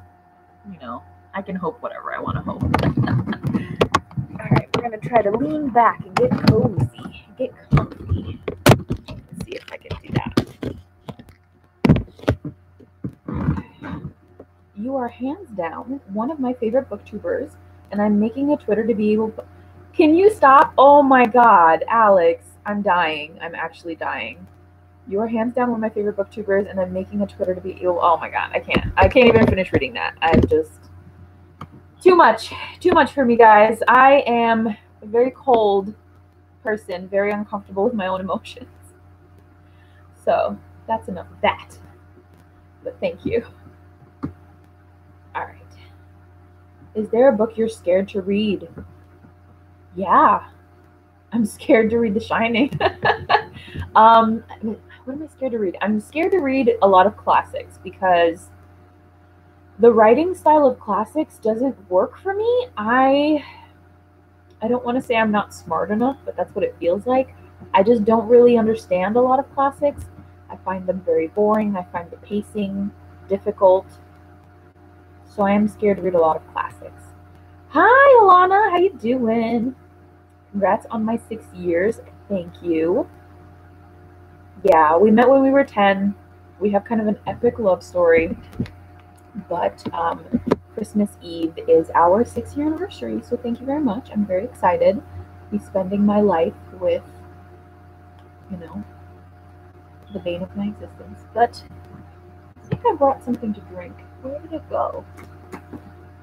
I can hope whatever I want to hope. All right, we're going to try to lean back and get cozy, get comfy. Let's see if I can do that. You are hands down one of my favorite booktubers, and I'm making a Twitter to be able to... Can you stop? Oh my God, Alex, I'm dying. I'm actually dying. You are hands down one of my favorite booktubers, and I'm making a Twitter to be able... Oh my God, I can't even finish reading that. I'm just... Too much for me, guys. I am a very cold person, very uncomfortable with my own emotions. So that's enough of that. But thank you. All right. Is there a book you're scared to read? Yeah. I'm scared to read The Shining. What am I scared to read? I'm scared to read a lot of classics because the writing style of classics doesn't work for me. I don't want to say I'm not smart enough, but that's what it feels like. I just don't really understand a lot of classics. I find them very boring. I find the pacing difficult. So I am scared to read a lot of classics. Hi, Alana. How you doing? Congrats on my 6 years. Thank you. Yeah, we met when we were 10. We have kind of an epic love story. But Christmas Eve is our 6-year anniversary. So thank you very much. I'm very excited to be spending my life with, the bane of my existence. But I think I brought something to drink. Where did it go? I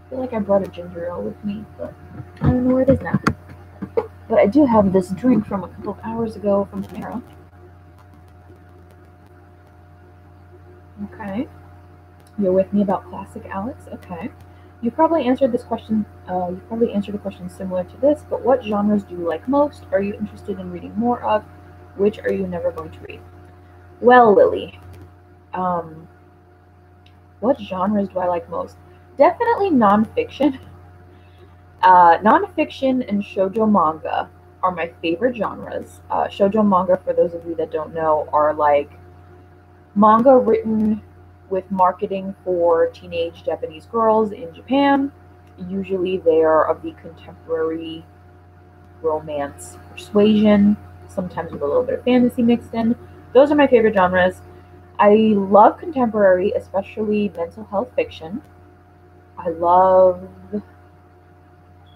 feel like I brought a ginger ale with me, but I don't know where it is now. But I do have this drink from a couple of hours ago from Panera. Okay. You're with me about classic, Alex? Okay. You probably answered this question, you probably answered a question similar to this, but what genres do you like most? Are you interested in reading more of? Which are you never going to read? Well, Lily, what genres do I like most? Definitely nonfiction. Nonfiction and shoujo manga are my favorite genres. Shoujo manga, for those of you that don't know, are like manga written with marketing for teenage Japanese girls in Japan. Usually they are of the contemporary romance persuasion, sometimes with a little bit of fantasy mixed in. Those are my favorite genres. I love contemporary, especially mental health fiction. I love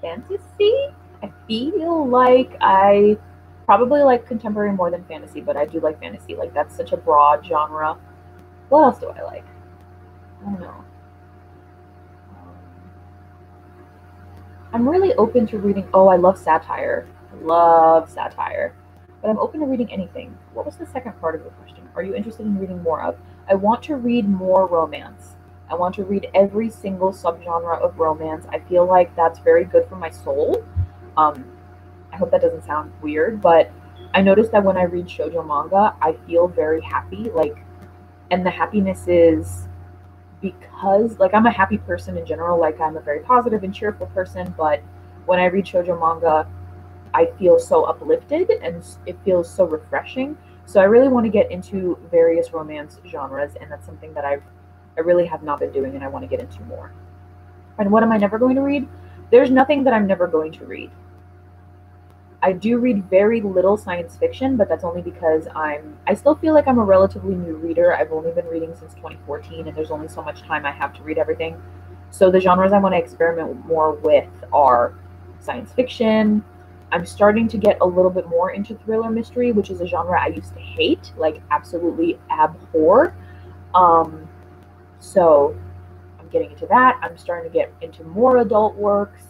fantasy. I feel like I probably like contemporary more than fantasy, but I do like fantasy. Like, that's such a broad genre. What else do I like? I don't know. I'm really open to reading. Oh, I love satire. I love satire. But I'm open to reading anything. What was the second part of the question? Are you interested in reading more of? I want to read more romance. I want to read every single subgenre of romance. I feel like that's very good for my soul. I hope that doesn't sound weird, but I noticed that when I read shoujo manga, I feel very happy. And the happiness is because, I'm a happy person in general. I'm a very positive and cheerful person, but when I read shoujo manga, I feel so uplifted and it feels so refreshing. So I really want to get into various romance genres, and that's something that I've I really have not been doing, and I want to get into more. And what am I never going to read? There's nothing that I'm never going to read. I do read very little science fiction, but that's only because I still feel like I'm a relatively new reader. I've only been reading since 2014, and there's only so much time I have to read everything. So the genres I want to experiment more with are science fiction. I'm starting to get a little bit more into thriller mystery, which is a genre I used to hate, like absolutely abhor. So I'm getting into that. I'm starting to get into more adult works.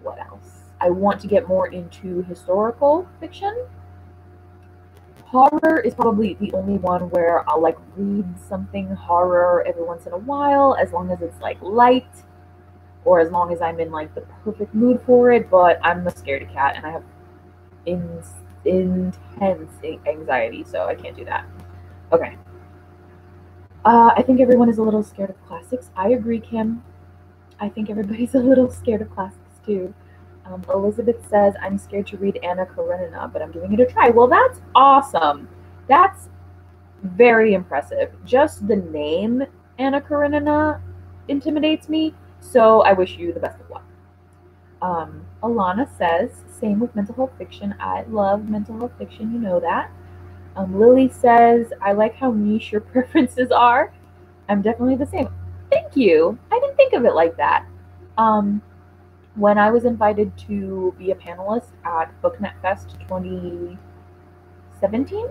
What else? I want to get more into historical fiction. Horror is probably the only one where I'll like read something horror every once in a while, as long as it's like light, or as long as I'm in like the perfect mood for it. But I'm a scaredy cat, and I have intense anxiety, so I can't do that. Okay. I think everyone is a little scared of classics. I agree, Kim. I think everybody's a little scared of classics too. Elizabeth says, I'm scared to read Anna Karenina, but I'm giving it a try. Well, that's awesome. That's very impressive. Just the name Anna Karenina intimidates me, so I wish you the best of luck. Alana says, same with mental health fiction. I love mental health fiction, you know that. Lily says, I like how niche your preferences are. I'm definitely the same. Thank you. I didn't think of it like that. When I was invited to be a panelist at BookNet Fest 2017,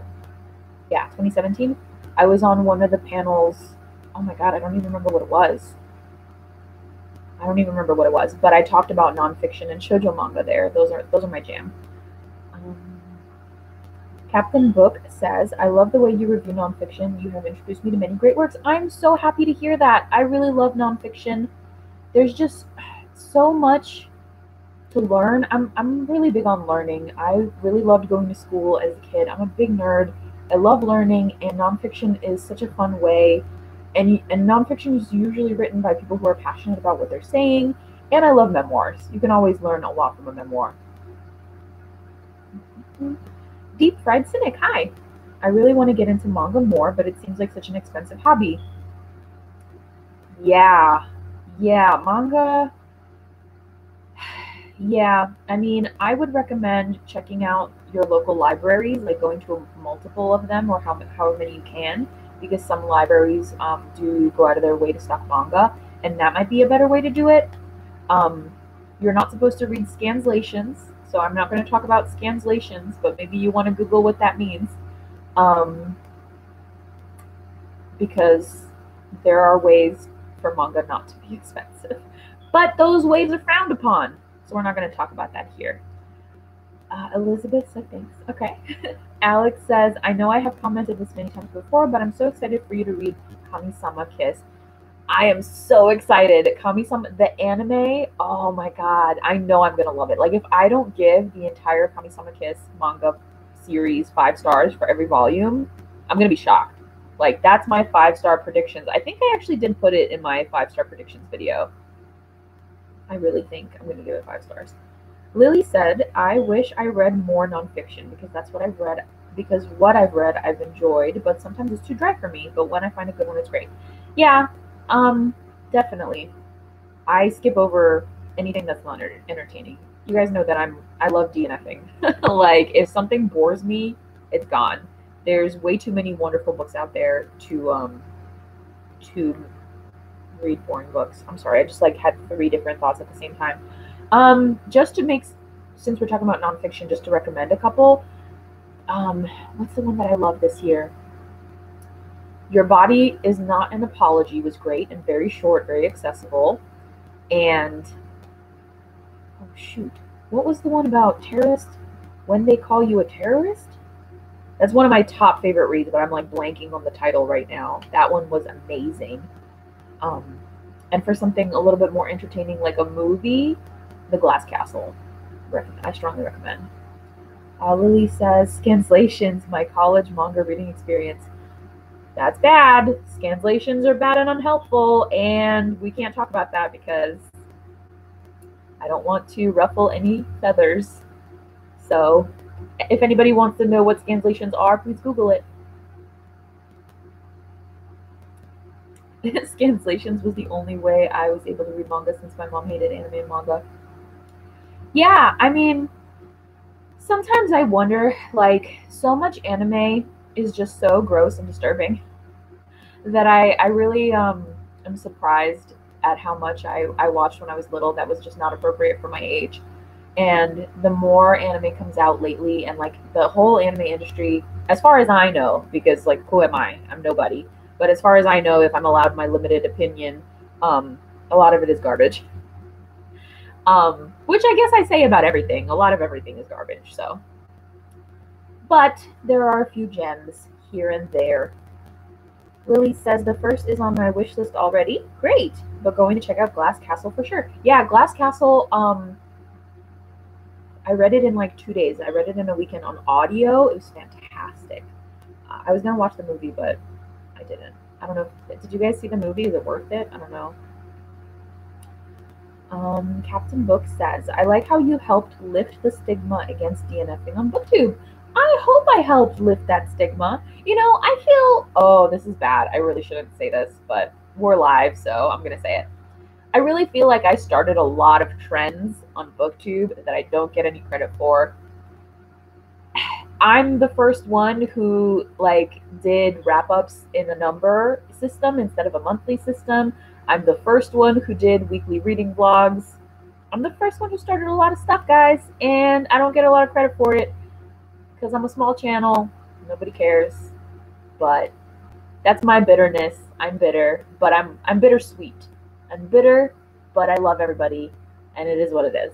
yeah, 2017, I was on one of the panels. Oh my God, I don't even remember what it was. But I talked about nonfiction and shoujo manga there. Those are my jam. Captain Book says, I love the way you review nonfiction. You have introduced me to many great works. I'm so happy to hear that. I really love nonfiction. There's just so much to learn. I'm really big on learning. I really loved going to school as a kid. I'm a big nerd. I love learning, and nonfiction is such a fun way. And nonfiction is usually written by people who are passionate about what they're saying. And I love memoirs. You can always learn a lot from a memoir. Deep Fried Cynic, hi. I really want to get into manga more, but it seems like such an expensive hobby. Yeah, manga. Yeah, I mean, I would recommend checking out your local libraries, like going to multiple of them, or however many you can, because some libraries do go out of their way to stock manga, and that might be a better way to do it. You're not supposed to read scanslations, so I'm not going to talk about scanslations, but maybe you want to Google what that means, because there are ways for manga not to be expensive, but those ways are frowned upon. So we're not going to talk about that here. Elizabeth said thanks. Okay. Alex says, I know I have commented this many times before, but I'm so excited for you to read Kami-sama Kiss. I am so excited. Kami-sama, the anime, oh my God. I know I'm going to love it. Like, if I don't give the entire Kami-sama Kiss manga series 5 stars for every volume, I'm going to be shocked. Like, that's my 5-star predictions. I think I actually did put it in my 5-star predictions video. I really think I'm going to give it 5 stars. Lily said, I wish I read more nonfiction because that's what I've read. Because what I've read, I've enjoyed, but sometimes it's too dry for me. But when I find a good one, it's great. Yeah, definitely. I skip over anything that's not entertaining. You guys know that I love DNFing. Like, if something bores me, it's gone. There's way too many wonderful books out there to read boring books. I'm sorry, I just like had 3 different thoughts at the same time. Just to make, since we're talking about nonfiction, just to recommend a couple. What's the one that I love this year? Your Body Is Not an Apology was great and very short, very accessible. And oh shoot, what was the one about terrorists? When They Call You a Terrorist? That's one of my top favorite reads, but I'm like blanking on the title right now. That one was amazing. And for something a little bit more entertaining, like a movie, The Glass Castle. I strongly recommend. Lily says, Scanslations, my college manga reading experience. That's bad. Scanslations are bad and unhelpful, and we can't talk about that because I don't want to ruffle any feathers. So if anybody wants to know what scanslations are, please Google it. Scanslations was the only way I was able to read manga since my mom hated anime and manga. Yeah, I mean, sometimes I wonder, like, so much anime is just so gross and disturbing that I really am surprised at how much I watched when I was little that was just not appropriate for my age. And the more anime comes out lately, and like the whole anime industry, as far as I know, because like who am I? I'm nobody. But as far as I know, if I'm allowed my limited opinion, a lot of it is garbage. Which I guess I say about everything. A lot of everything is garbage. So, but there are a few gems here and there. Lily says the first is on my wish list already. Great, but going to check out Glass Castle for sure. Yeah, Glass Castle. I read it in like 2 days. I read it in a weekend on audio. It was fantastic. I was gonna watch the movie, but I didn't. I don't know. Did you guys see the movie? Is it worth it? I don't know. Captain Book says, I like how you helped lift the stigma against DNFing on BookTube. I hope I helped lift that stigma. You know, I feel, oh, this is bad. I really shouldn't say this, but we're live, so I'm going to say it. I really feel like I started a lot of trends on BookTube that I don't get any credit for. I'm the first one who like did wrap-ups in a number system instead of a monthly system. I'm the first one who did weekly reading vlogs. I'm the first one who started a lot of stuff, guys, and I don't get a lot of credit for it because I'm a small channel. Nobody cares. But that's my bitterness. I'm bitter, but I'm bittersweet. I'm bitter, but I love everybody, and it is what it is.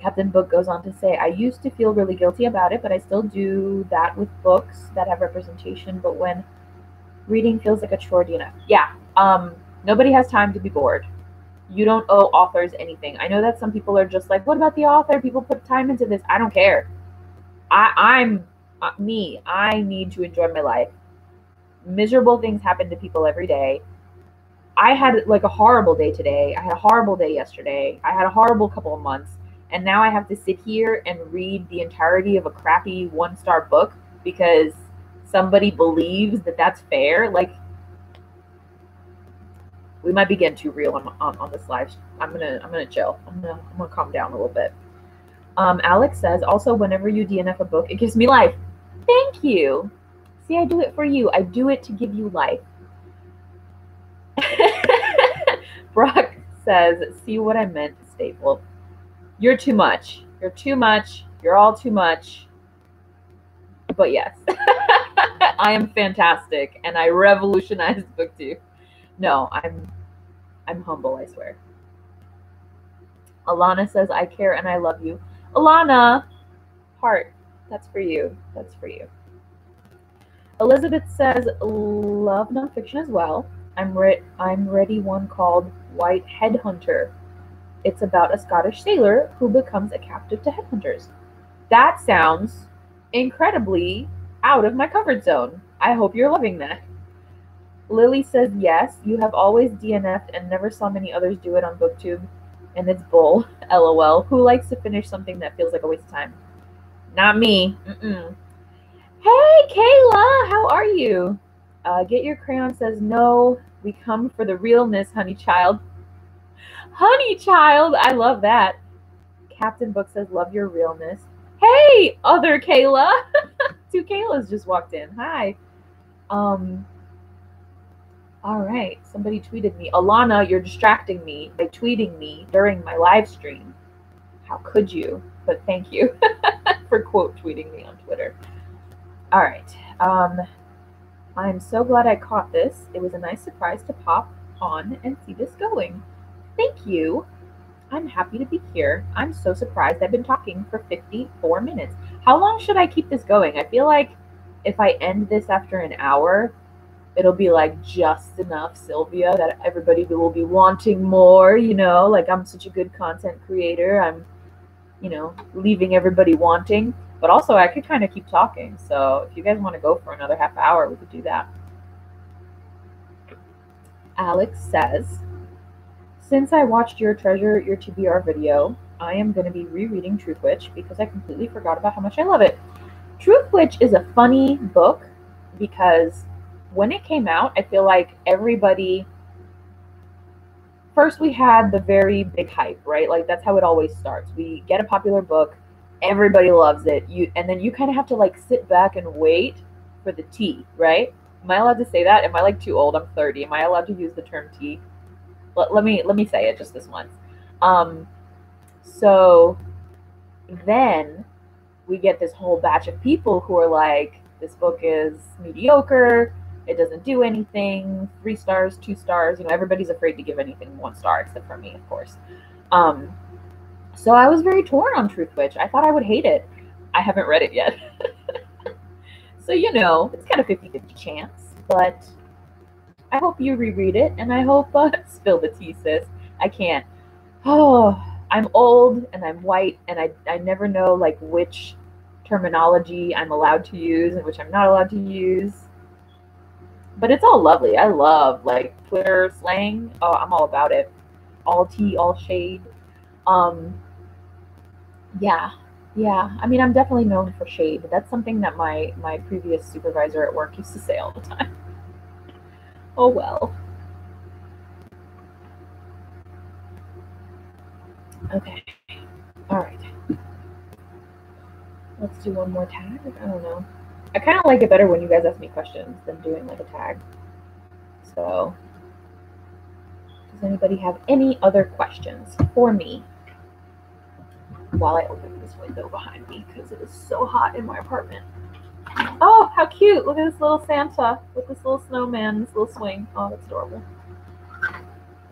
Captain Book goes on to say, I used to feel really guilty about it, but I still do that with books that have representation, but when reading feels like a chore, DNF. Yeah, nobody has time to be bored. You don't owe authors anything. I know that some people are just like, what about the author? People put time into this. I don't care. I'm me. I need to enjoy my life. Miserable things happen to people every day. I had like a horrible day today. I had a horrible day yesterday. I had a horrible couple of months. And now I have to sit here and read the entirety of a crappy 1-star book because somebody believes that that's fair. Like, we might be getting too real on this live. I'm gonna chill. I'm gonna calm down a little bit. Alex says, also, whenever you DNF a book, it gives me life. Thank you. See, I do it for you. I do it to give you life. Brock says, see what I meant, Staple. You're too much. You're too much. You're all too much. But yes, I am fantastic, and I revolutionized BookTube. No, I'm humble, I swear. Alana says, I care and I love you. Alana, heart, that's for you. That's for you. Elizabeth says, love nonfiction as well. I'm ready one called White Headhunter. It's about a Scottish sailor who becomes a captive to headhunters. That sounds incredibly out of my comfort zone. I hope you're loving that. Lily says, yes, you have always DNF'd and never saw many others do it on BookTube. And it's bull. LOL. Who likes to finish something that feels like a waste of time? Not me. Mm-mm. Hey, Kayla, how are you? Get Your Crayon says, no, we come for the realness, honey child. Honey child, I love that. Captain Book says, love your realness. Hey, other Kayla. 2 Kaylas just walked in. Hi. All right, somebody tweeted me. Alana, you're distracting me by tweeting me during my live stream. How could you? But thank you for quote tweeting me on Twitter. All right. I'm so glad I caught this. It was a nice surprise to pop on and see this going. Thank you. I'm happy to be here. I'm so surprised I've been talking for 54 minutes. How long should I keep this going? I feel like if I end this after an hour, it'll be like just enough Sylvia that everybody will be wanting more, you know, like I'm such a good content creator. I'm, you know, leaving everybody wanting, but also I could kind of keep talking. So if you guys want to go for another half hour, we could do that. Alex says, since I watched your Treasure Your TBR video, I am going to be rereading Truth Witch because I completely forgot about how much I love it. Truth Witch is a funny book because when it came out, I feel like everybody, first we had the very big hype, right? Like that's how it always starts. We get a popular book, everybody loves it. And then you kind of have to like sit back and wait for the tea, right? Am I allowed to say that? Am I like too old? I'm 30. Am I allowed to use the term tea? Let me say it just this once. So then we get this whole batch of people who are like, this book is mediocre, it doesn't do anything, 3 stars, 2 stars, everybody's afraid to give anything 1 star, except for me, of course. So I was very torn on Truth Witch. I thought I would hate it. I haven't read it yet. So, it's kind of 50-50 chance, but I hope you reread it, and I hope, spill the tea, sis. I can't. Oh, I'm old, and I'm white, and I never know, like, which terminology I'm allowed to use and which I'm not allowed to use. But it's all lovely. I love, like, Twitter slang. Oh, I'm all about it. All tea, all shade. Yeah. I mean, I'm definitely known for shade. That's something that my previous supervisor at work used to say all the time. Oh, well. Okay. All right. Let's do one more tag. I don't know. I kind of like it better when you guys ask me questions than doing like a tag. So, does anybody have any other questions for me while I open this window behind me because it is so hot in my apartment? Oh, how cute. Look at this little Santa with this little snowman, this little swing. Oh, that's adorable.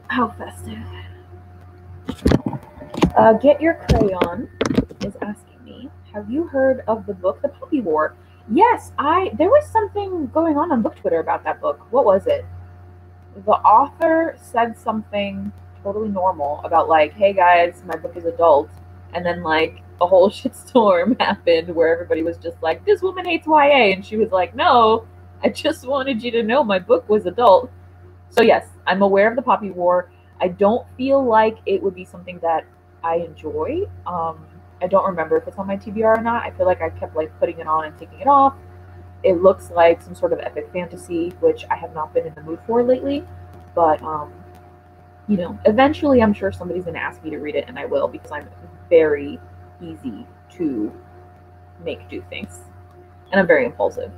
How festive. Get Your Crayon is asking me, have you heard of the book The Puppy War? Yes, there was something going on book Twitter about that book. What was it? The author said something totally normal about like, hey guys, my book is adult. And then like a whole shitstorm happened where everybody was just like, this woman hates YA. And she was like, no, I just wanted you to know my book was adult. So yes, I'm aware of the Poppy War. I don't feel like it would be something that I enjoy. I don't remember if it's on my TBR or not. I feel like I kept like putting it on and taking it off. It looks like some sort of epic fantasy, which I have not been in the mood for lately. But, eventually I'm sure somebody's going to ask me to read it, and I will, because I'm very easy to make do things. And I'm very impulsive.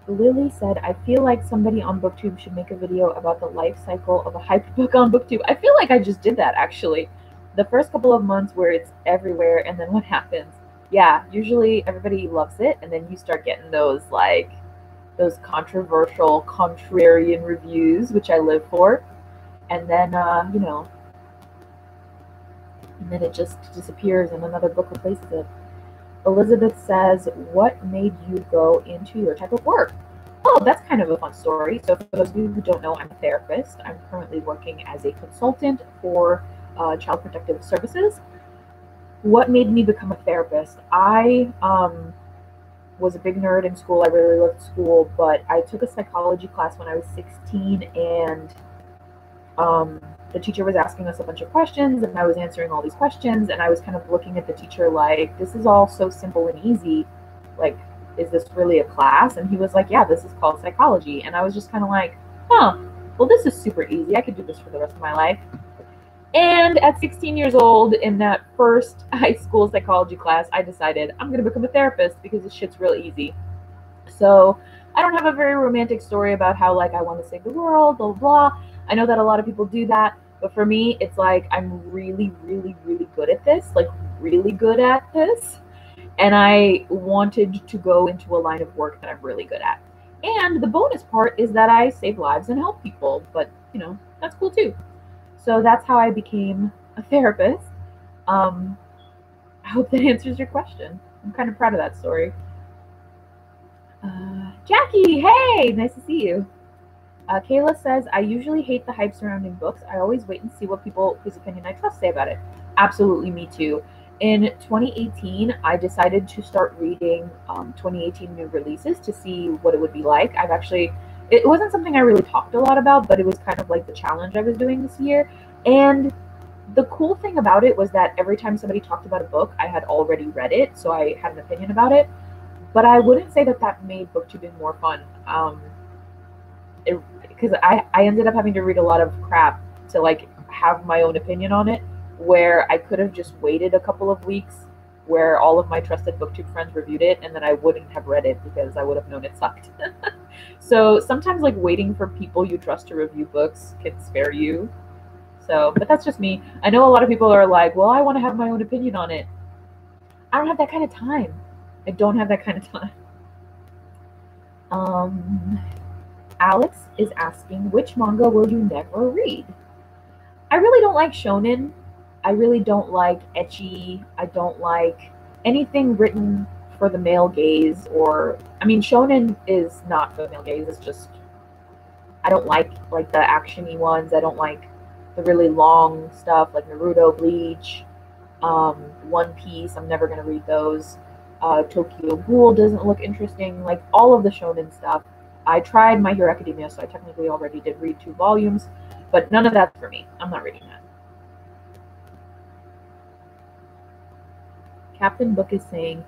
Lily said, I feel like somebody on BookTube should make a video about the life cycle of a hyped book on BookTube. I feel like I just did that, actually. The first couple of months where it's everywhere, and then what happens? Yeah, usually everybody loves it, and then you start getting those controversial, contrarian reviews, which I live for. And then, and then it just disappears and another book replaces it. Elizabeth says, what made you go into your type of work? Oh, that's kind of a fun story. So for those of you who don't know, I'm a therapist. I'm currently working as a consultant for Child Protective Services. What made me become a therapist? I was a big nerd in school. I really loved school, but I took a psychology class when I was 16, and the teacher was asking us a bunch of questions, and I was answering all these questions, and I was kind of looking at the teacher like, this is all so simple and easy. Like, is this really a class? And he was like, yeah, this is called psychology. And I was just kind of like, huh, well, this is super easy. I could do this for the rest of my life. And at 16 years old, in that first high school psychology class, I decided I'm going to become a therapist because this shit's real easy. So I don't have a very romantic story about how, like, I want to save the world, blah, blah, blah. I know that a lot of people do that, but for me, it's like I'm really, really, really good at this, like really good at this. And I wanted to go into a line of work that I'm really good at. And the bonus part is that I save lives and help people, but, that's cool too. So that's how I became a therapist. I hope that answers your question. I'm kind of proud of that story. Jackie, hey, nice to see you. Kayla says, I usually hate the hype surrounding books. I always wait and see what people whose opinion I trust say about it. Absolutely, me too. In 2018, I decided to start reading 2018 new releases to see what it would be like. It wasn't something I really talked a lot about, but it was kind of like the challenge I was doing this year. And the cool thing about it was that every time somebody talked about a book, I had already read it, so I had an opinion about it. But I wouldn't say that that made booktubing more fun. Because I ended up having to read a lot of crap to like have my own opinion on it, where I could have just waited a couple of weeks where all of my trusted booktube friends reviewed it, and then I wouldn't have read it because I would have known it sucked. So sometimes like waiting for people you trust to review books can spare you. So, but that's just me. I know a lot of people are like, well, I want to have my own opinion on it. I don't have that kind of time. I don't have that kind of time. Alex is asking, which manga will you never read? I really don't like shonen. I really don't like ecchi. I don't like anything written for the male gaze, or I mean, shonen is not for the male gaze. It's just I don't like the actiony ones. I don't like the really long stuff like Naruto, Bleach, One Piece. I'm never gonna read those. Tokyo Ghoul doesn't look interesting. Like all of the shonen stuff. I tried My Hero Academia, so I technically already did read 2 volumes, but none of that's for me. I'm not reading that. Captain Book is saying,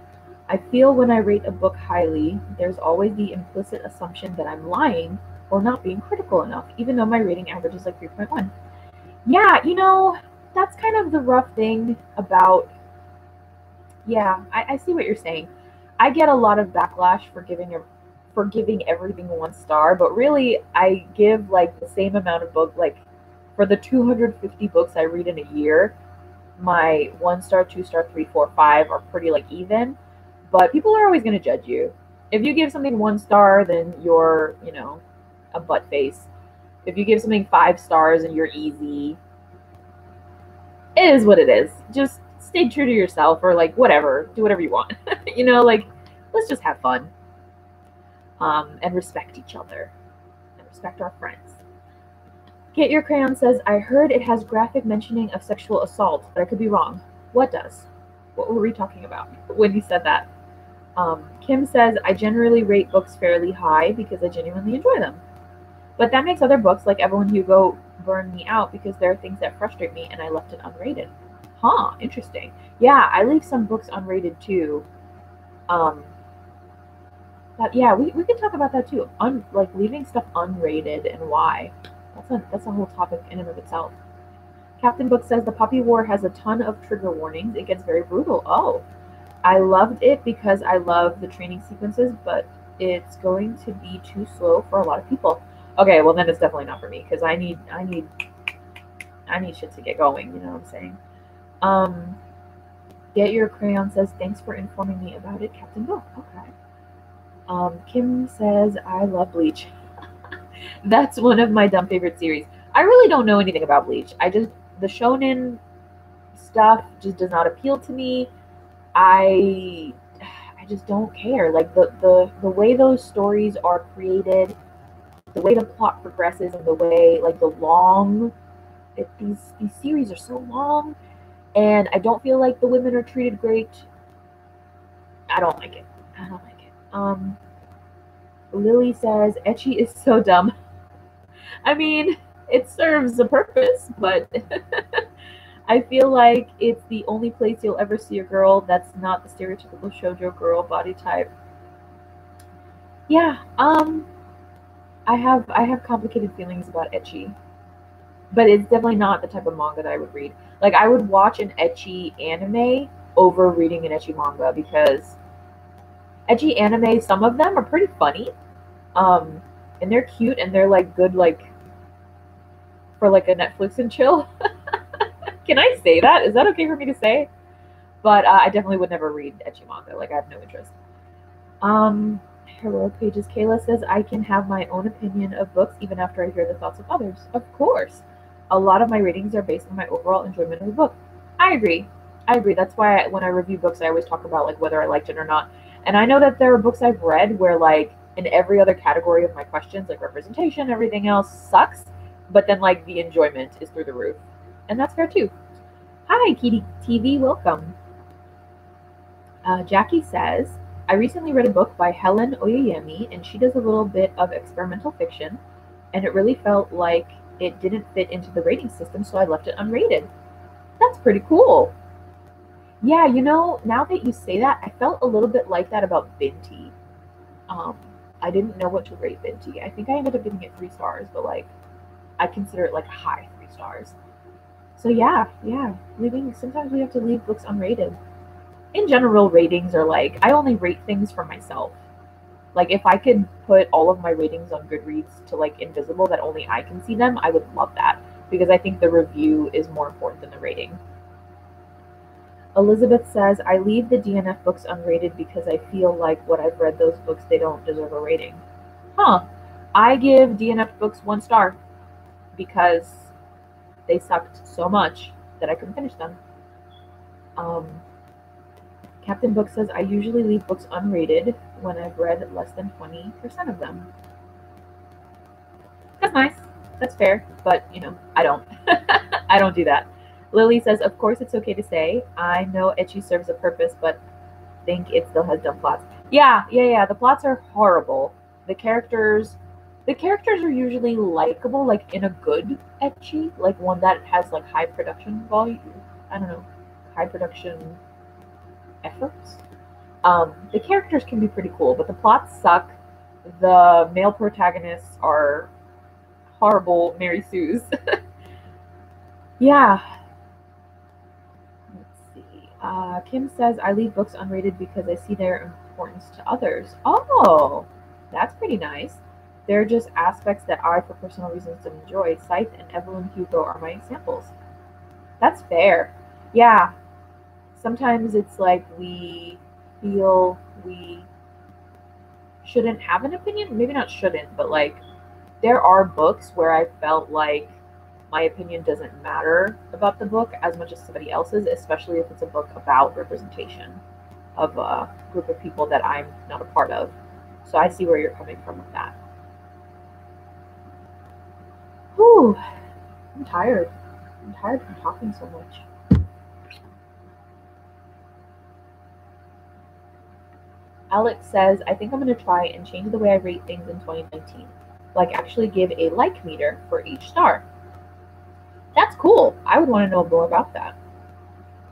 I feel when I rate a book highly, there's always the implicit assumption that I'm lying or not being critical enough, even though my rating average is like 3.1. Yeah, you know, that's kind of the rough thing about, yeah, I see what you're saying. I get a lot of backlash for giving everything 1 star, but really I give like the same amount of book, like for the 250 books I read in a year, my 1 star, 2 star, 3, 4, 5 are pretty like even, but people are always going to judge you. If you give something 1 star, then you're, you know, a butt face. If you give something 5 stars and you're easy, it is what it is. Just stay true to yourself, or like whatever, do whatever you want. You know, like let's just have fun. And respect each other and respect our friends. Get Your Crayon says, I heard it has graphic mentioning of sexual assault, but I could be wrong. What does? What were we talking about when you said that? Kim says, I generally rate books fairly high because I genuinely enjoy them. But that makes other books like Evelyn Hugo burn me out because there are things that frustrate me and I left it unrated. Huh, interesting. Yeah, I leave some books unrated too. Yeah, we can talk about that too. Like leaving stuff unrated and why. That's a whole topic in and of itself. Captain Book says the Poppy War has a ton of trigger warnings. It gets very brutal. Oh, I loved it because I love the training sequences, but it's going to be too slow for a lot of people. Okay, well then it's definitely not for me because I need shit to get going. You know what I'm saying? Get Your Crayon says, thanks for informing me about it, Captain Book. Okay. Kim says, I love Bleach. That's one of my dumb favorite series. I really don't know anything about Bleach. The shonen stuff just does not appeal to me. I just don't care. Like the way those stories are created, the way the plot progresses, and the way like these series are so long, and I don't feel like the women are treated great. I don't like it. Lily says, ecchi is so dumb. I mean, it serves a purpose, but I feel like it's the only place you'll ever see a girl that's not the stereotypical shoujo girl body type. Yeah, I have complicated feelings about ecchi, but it's definitely not the type of manga that I would read. Like, I would watch an ecchi anime over reading an ecchi manga because ecchi anime, some of them are pretty funny, and they're cute and they're like good, like for like a Netflix and chill. Can I say that? Is that okay for me to say? But I definitely would never read ecchi manga. Like, I have no interest. Heroic Pages Kayla says, I can have my own opinion of books even after I hear the thoughts of others. Of course. A lot of my ratings are based on my overall enjoyment of the book. I agree. That's why when I review books, I always talk about like whether I liked it or not. And I know that there are books I've read where like in every other category of my questions, like representation, everything else sucks, but then like the enjoyment is through the roof. And that's fair too. Hi, Kitty TV, welcome. Jackie says, I recently read a book by Helen Oyeyemi, and she does a little bit of experimental fiction, and it really felt like it didn't fit into the rating system, so I left it unrated. That's pretty cool. Yeah, you know, now that you say that, I felt a little bit like that about Binti. Um, I didn't know what to rate Binti. I think I ended up giving it 3 stars, but like I consider it like a high 3 stars. So yeah, leaving sometimes we have to leave books unrated. In general, ratings are like I only rate things for myself. Like if I could put all of my ratings on Goodreads to like invisible that only I can see them, I would love that because I think the review is more important than the rating. Elizabeth says, I leave the DNF books unrated because I feel like what I've read those books, they don't deserve a rating. Huh. I give DNF books 1 star because they sucked so much that I couldn't finish them. Um, Captain Book says, I usually leave books unrated when I've read less than 20% of them. That's nice. That's fair. But, you know, I don't. I don't do that. Lily says, of course it's okay to say. I know ecchi serves a purpose, but think it still has dumb plots. Yeah. The plots are horrible. The characters are usually likable, like in a good ecchi, like one that has like high production value. I don't know, high production efforts. The characters can be pretty cool, but the plots suck. The male protagonists are horrible Mary Sue's. Yeah. Let's see. Kim says, I leave books unrated because I see their importance to others. Oh, that's pretty nice. They're just aspects that I, for personal reasons, enjoy. Scythe and Evelyn Hugo are my examples. That's fair. Yeah. Sometimes it's like we feel we shouldn't have an opinion. Maybe not shouldn't, but like there are books where I felt like my opinion doesn't matter about the book as much as somebody else's, especially if it's a book about representation of a group of people that I'm not a part of. So I see where you're coming from with that. Whew, I'm tired. I'm tired from talking so much. Alex says, I think I'm going to try and change the way I rate things in 2019. Like actually give a like meter for each star. That's cool. I would want to know more about that.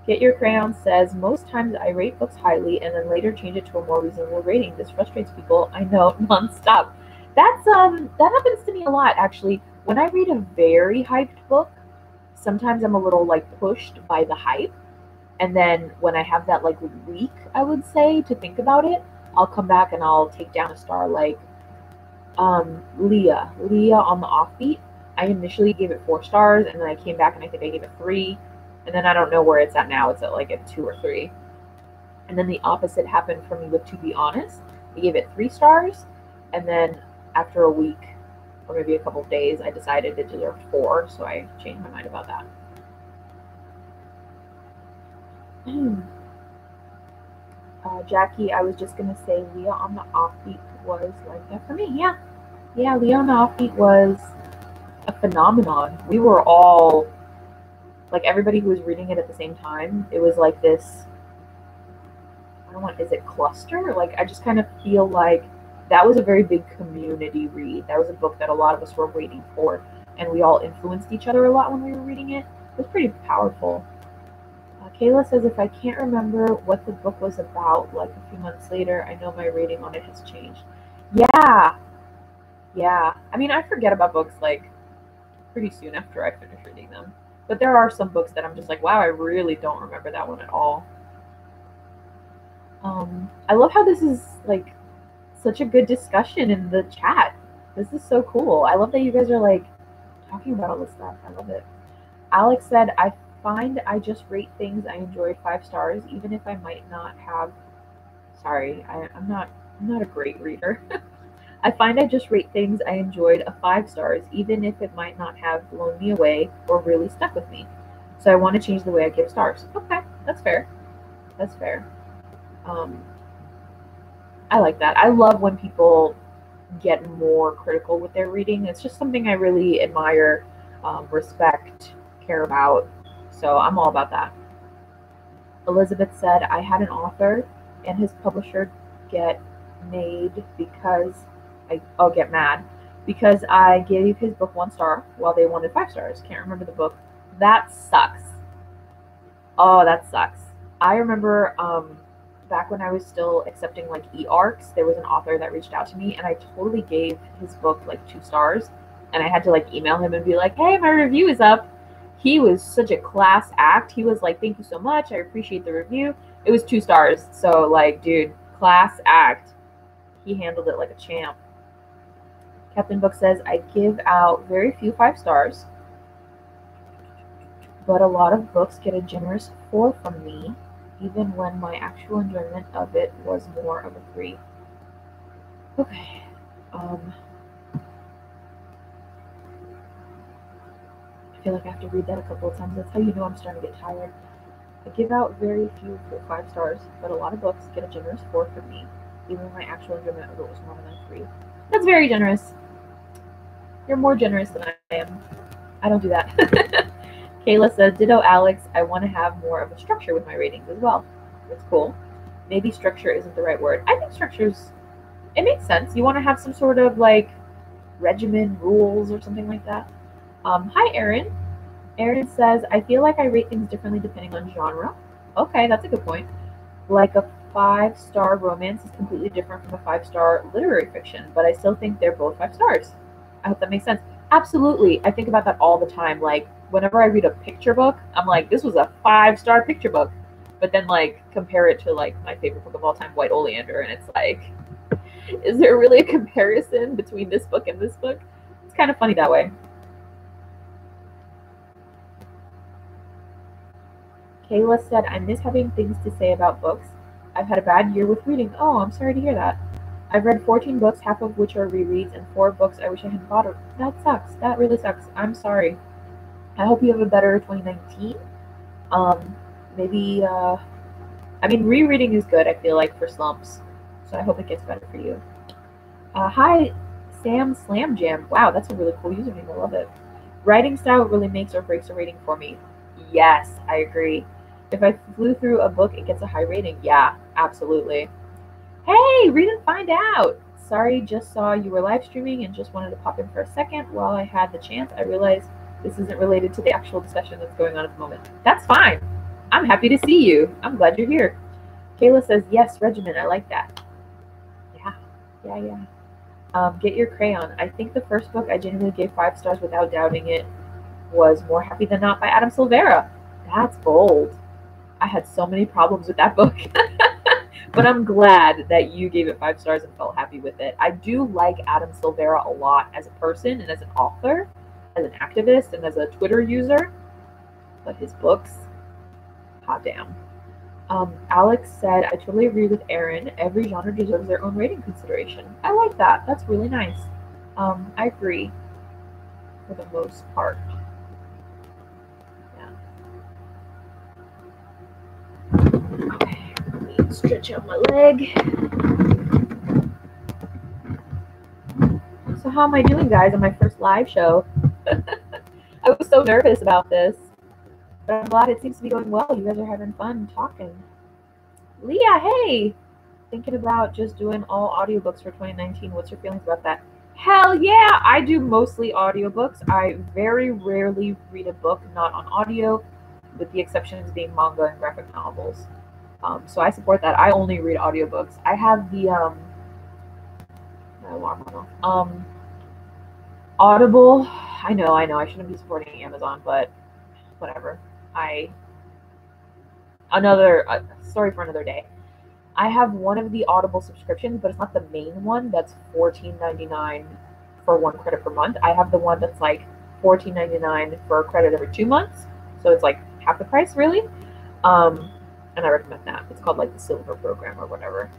Get Your Crayon says, most times I rate books highly and then later change it to a more reasonable rating. This frustrates people. I know, nonstop. That happens to me a lot actually. When I read a very hyped book, sometimes I'm a little like pushed by the hype. And then when I have that like week, I would say, to think about it, I'll come back and I'll take down a star like Leah on the Offbeat. I initially gave it 4 stars and then I came back and I think I gave it 3. And then I don't know where it's at now. It's at like a 2 or 3. And then the opposite happened for me with To Be Honest. I gave it 3 stars. And then after a week or maybe a couple of days, I decided it deserved 4. So I changed my mind about that. Jackie, I was just going to say Leah on the Offbeat was like that for me. Yeah, Leah on the Offbeat was a phenomenon. We were all, like everybody who was reading it at the same time, it was like this, I don't know, is it cluster? Like I just kind of feel like that was a very big community read. That was a book that a lot of us were waiting for, and we all influenced each other a lot when we were reading it. It was pretty powerful. Kayla says, if I can't remember what the book was about, like a few months later, I know my rating on it has changed. Yeah. I mean, I forget about books like pretty soon after I finish reading them. But there are some books that I'm just like, wow, I really don't remember that one at all. I love how this is like such a good discussion in the chat. This is so cool. I love that you guys are like talking about all this stuff. I love it. Alex said, I find I just rate things I enjoyed 5 stars, even if I might not have. Sorry, I'm not a great reader. I find I just rate things I enjoyed a 5 stars, even if it might not have blown me away or really stuck with me. So I want to change the way I give stars. Okay, that's fair. That's fair. I like that. I love when people get more critical with their reading. It's just something I really admire, respect, care about. So I'm all about that. Elizabeth said, I had an author and his publisher get mad because I gave his book 1 star while they wanted 5 stars. Can't remember the book. That sucks. Oh, that sucks. I remember back when I was still accepting like e-arcs, there was an author that reached out to me, and I totally gave his book like 2 stars, and I had to like email him and be like, hey, my review is up. He was such a class act. He was like, thank you so much, I appreciate the review. It was 2 stars, so like, dude, class act. He handled it like a champ. Captain Book says, I give out very few 5 stars, but a lot of books get a generous 4 from me, even when my actual enjoyment of it was more of a 3. Okay. I feel like I have to read that a couple of times. That's how you know I'm starting to get tired. I give out very few 5 stars, but a lot of books get a generous 4 from me, even when my actual enjoyment of it was more than a 3. That's very generous. You're more generous than I am. I don't do that. Kayla says, ditto Alex, I want to have more of a structure with my ratings as well. That's cool. Maybe structure isn't the right word. I think structure's, it makes sense. You want to have some sort of like regimen, rules, or something like that. Hi, Erin. Erin says, I feel like I rate things differently depending on genre. Okay, that's a good point. Like a 5-star romance is completely different from a 5-star literary fiction, but I still think they're both 5 stars. I hope that makes sense. Absolutely. I think about that all the time. Like, whenever I read a picture book, I'm like, this was a 5-star picture book. But then, like, compare it to, like, my favorite book of all time, White Oleander, and it's like, is there really a comparison between this book and this book? It's kind of funny that way. Kayla said, I miss having things to say about books. I've had a bad year with reading. Oh, I'm sorry to hear that. I've read 14 books, half of which are rereads, and 4 books I wish I had bought. That sucks. That really sucks. I'm sorry. I hope you have a better 2019. Maybe, I mean, rereading is good, I feel like, for slumps. So I hope it gets better for you. Hi, Sam Slam Jam. Wow, that's a really cool username. I love it. Writing style really makes or breaks a rating for me. Yes, I agree. If I flew through a book, it gets a high rating. Yeah, absolutely. Hey, read and find out. Sorry, just saw you were live streaming and just wanted to pop in for a second. While I had the chance, I realized this isn't related to the actual discussion that's going on at the moment. That's fine. I'm happy to see you. I'm glad you're here. Kayla says, yes, regimen. I like that. Yeah. Get Your Crayon. I think the first book I genuinely gave 5 stars without doubting it was More Happy Than Not by Adam Silvera. That's bold. I had so many problems with that book. But I'm glad that you gave it 5 stars and felt happy with it. I do like Adam Silvera a lot as a person and as an author, as an activist, and as a Twitter user. But his books, hot damn. Alex said, I totally agree with Erin. Every genre deserves their own rating consideration. I like that. That's really nice. I agree for the most part. Yeah. Okay, let me stretch out my leg. So how am I doing, guys, on my first live show? I was so nervous about this, but I'm glad it seems to be going well. You guys are having fun talking. Leah, hey! Thinking about just doing all audiobooks for 2019. What's your feelings about that? Hell yeah! I do mostly audiobooks. I very rarely read a book not on audio, with the exceptions being manga and graphic novels. So I support that. I only read audiobooks. I have the my alarm went off. Audible. I know. I shouldn't be supporting Amazon, but whatever. Another story for another day. I have one of the Audible subscriptions, but it's not the main one. That's $14.99 for 1 credit per month. I have the one that's like $14.99 for a credit every 2 months. So it's like half the price, really. And I recommend that. It's called like the Silver Program or whatever.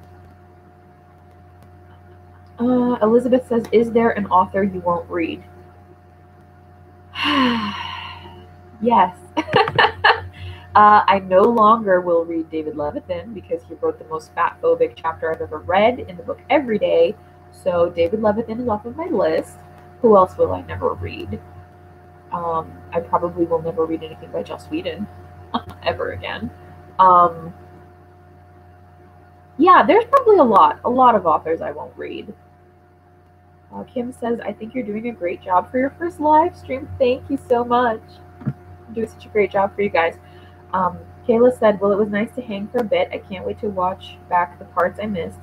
Elizabeth says, is there an author you won't read? Yes. I no longer will read David Levithan because he wrote the most fat-phobic chapter I've ever read in the book Every Day. So David Levithan is off of my list. Who else will I never read? I probably will never read anything by Joss Whedon ever again. Yeah, there's probably a lot of authors I won't read. Kim says, I think you're doing a great job for your first live stream. Thank you so much. I'm doing such a great job for you guys. Kayla said, well, it was nice to hang for a bit. I can't wait to watch back the parts I missed.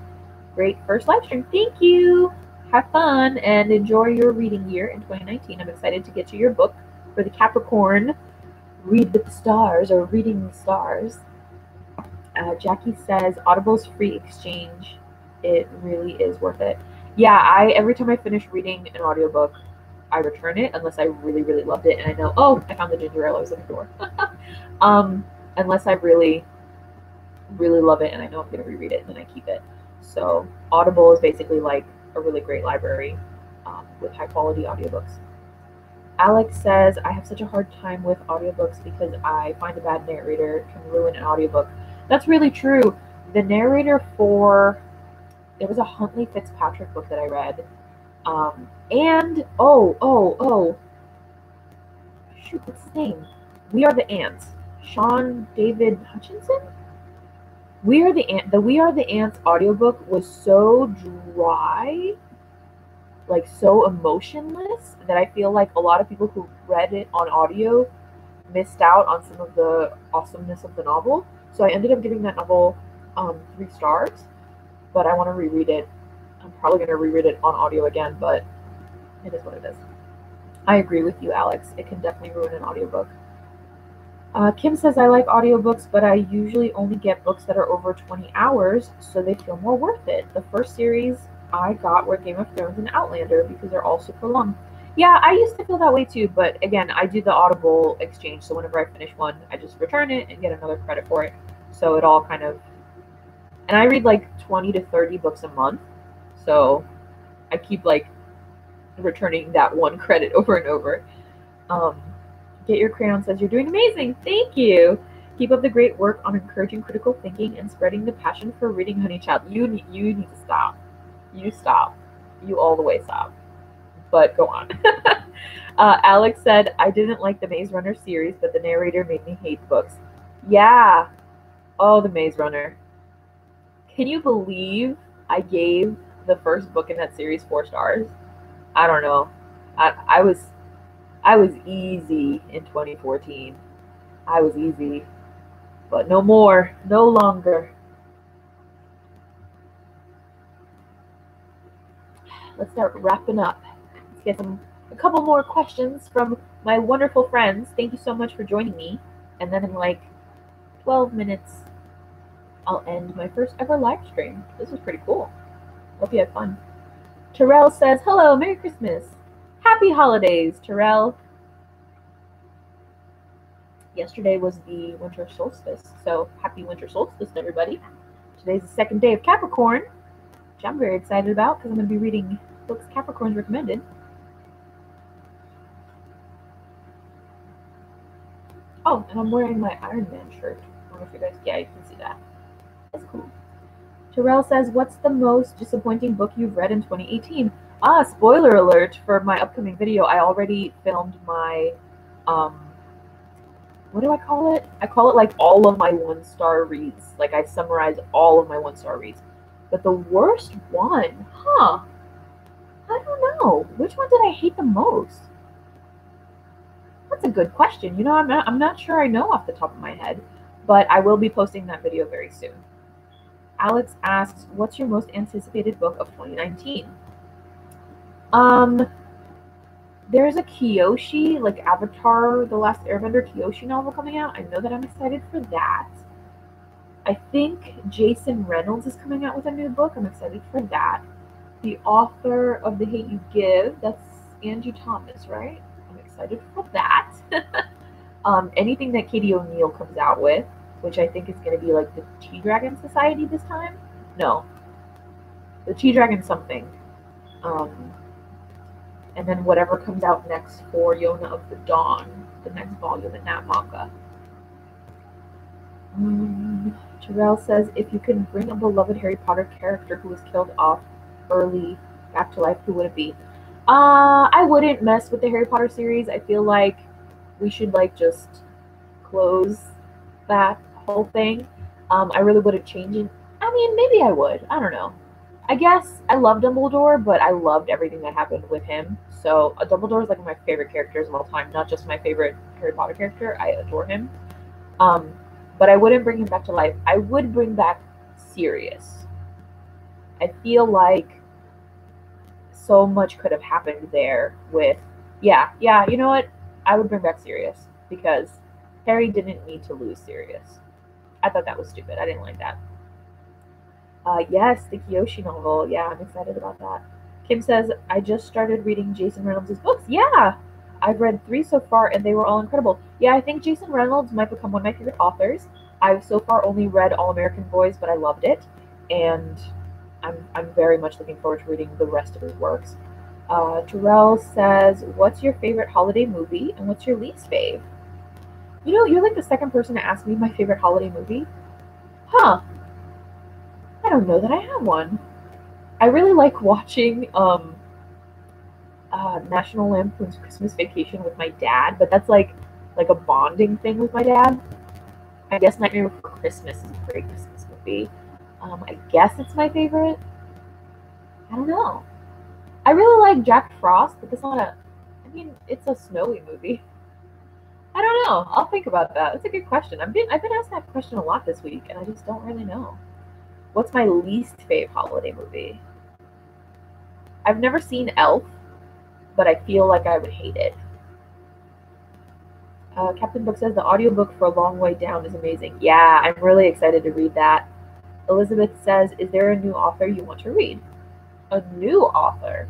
Great first live stream. Thank you. Have fun and enjoy your reading year in 2019. I'm excited to get to your book for the Capricorn. Read with the stars or reading the stars. Jackie says, Audible's free exchange. It really is worth it. Yeah, every time I finish reading an audiobook, I return it unless I really, really loved it and I know, oh, I found the ginger ale I was looking for. Unless I really, really love it and I know I'm going to reread it, then I keep it. So Audible is basically like a really great library with high quality audiobooks. Alex says, I have such a hard time with audiobooks because I find a bad narrator can ruin an audiobook. That's really true. The narrator for, there was a Huntley Fitzpatrick book that I read. And, shoot, what's his name? We Are the Ants. Sean David Hutchinson? The We Are the Ants audiobook was so dry, like so emotionless, that I feel like a lot of people who read it on audio missed out on some of the awesomeness of the novel. So I ended up giving that novel 3 stars, but I want to reread it. I'm probably going to reread it on audio again, but it is what it is. I agree with you, Alex. It can definitely ruin an audiobook. Kim says, I like audiobooks, but I usually only get books that are over 20 hours, so they feel more worth it. The first series I got were Game of Thrones and Outlander because they're all super long. Yeah, I used to feel that way too, but again, I do the Audible exchange, so whenever I finish one, I just return it and get another credit for it. So it all kind of, and I read like 20 to 30 books a month, so I keep like returning that one credit over and over. Get Your Crayon says, you're doing amazing. Thank you. Keep up the great work on encouraging critical thinking and spreading the passion for reading, Honey Child. You need to stop. You stop. You all the way stop. But go on. Alex said, I didn't like the Maze Runner series, but the narrator made me hate books. Yeah. Oh, the Maze Runner. Can you believe I gave the first book in that series 4 stars? I don't know. I was easy in 2014. I was easy. But no more. No longer. Let's start wrapping up. Let's get a couple more questions from my wonderful friends. Thank you so much for joining me. And then in like 12 minutes, I'll end my first ever live stream. This was pretty cool. Hope you had fun. Terrell says, hello, Merry Christmas. Happy holidays, Terrell. Yesterday was the winter solstice, so happy winter solstice to everybody. Today's the second day of Capricorn, which I'm very excited about because I'm going to be reading books Capricorn's recommended. Oh, and I'm wearing my Iron Man shirt. I don't know if you guys, yeah, you can see that. That's cool. Terrell says, what's the most disappointing book you've read in 2018? Spoiler alert for my upcoming video. I already filmed my, what do I call it? I call it like all of my 1-star reads. Like I summarize all of my 1-star reads. But the worst one, I don't know. Which one did I hate the most? That's a good question. You know, I'm not sure I know off the top of my head, but I will be posting that video very soon. Alex asks, what's your most anticipated book of 2019? There's a Kyoshi, like Avatar, The Last Airbender Kyoshi novel coming out. I know that I'm excited for that. I think Jason Reynolds is coming out with a new book. I'm excited for that. The author of The Hate U Give, that's Angie Thomas, right? I'm excited for that. Anything that Katie O'Neill comes out with, which I think is going to be like the Tea Dragon Society this time. No. The Tea Dragon something. And then whatever comes out next for Yona of the Dawn, the next volume in that manga. Terrell says, if you can bring a beloved Harry Potter character who was killed off early back to life, who would it be? I wouldn't mess with the Harry Potter series. I feel like we should like just close that whole thing. I really wouldn't change it. I mean, maybe I would. I don't know. I guess I love Dumbledore, but I loved everything that happened with him. So Dumbledore is like one of my favorite characters of all time, not just my favorite Harry Potter character. I adore him. But I wouldn't bring him back to life. I would bring back Sirius. I feel like so much could have happened there with, yeah, you know what? I would bring back Sirius because Harry didn't need to lose Sirius. I thought that was stupid. I didn't like that. Yes, the Kyoshi novel. Yeah, I'm excited about that. Kim says, I just started reading Jason Reynolds' books. Yeah, I've read 3 so far, and they were all incredible. Yeah, I think Jason Reynolds might become one of my favorite authors. I've so far only read All American Boys, but I loved it, and I'm very much looking forward to reading the rest of his works. Terrell says, what's your favorite holiday movie, and what's your least fave? You know, you're like the second person to ask me my favorite holiday movie. Huh. I don't know that I have one. I really like watching National Lampoon's Christmas Vacation with my dad, but that's like a bonding thing with my dad. I guess Nightmare Before Christmas is a great Christmas movie. I guess it's my favorite. I don't know. I really like Jack Frost, but it's not it's a snowy movie. I don't know. I'll think about that. That's a good question. I've been asked that question a lot this week, and I just don't really know. What's my least fave holiday movie? I've never seen Elf, but I feel like I would hate it. Captain Book says the audiobook for A Long Way Down is amazing. Yeah, I'm really excited to read that. Elizabeth says, is there a new author you want to read? A new author?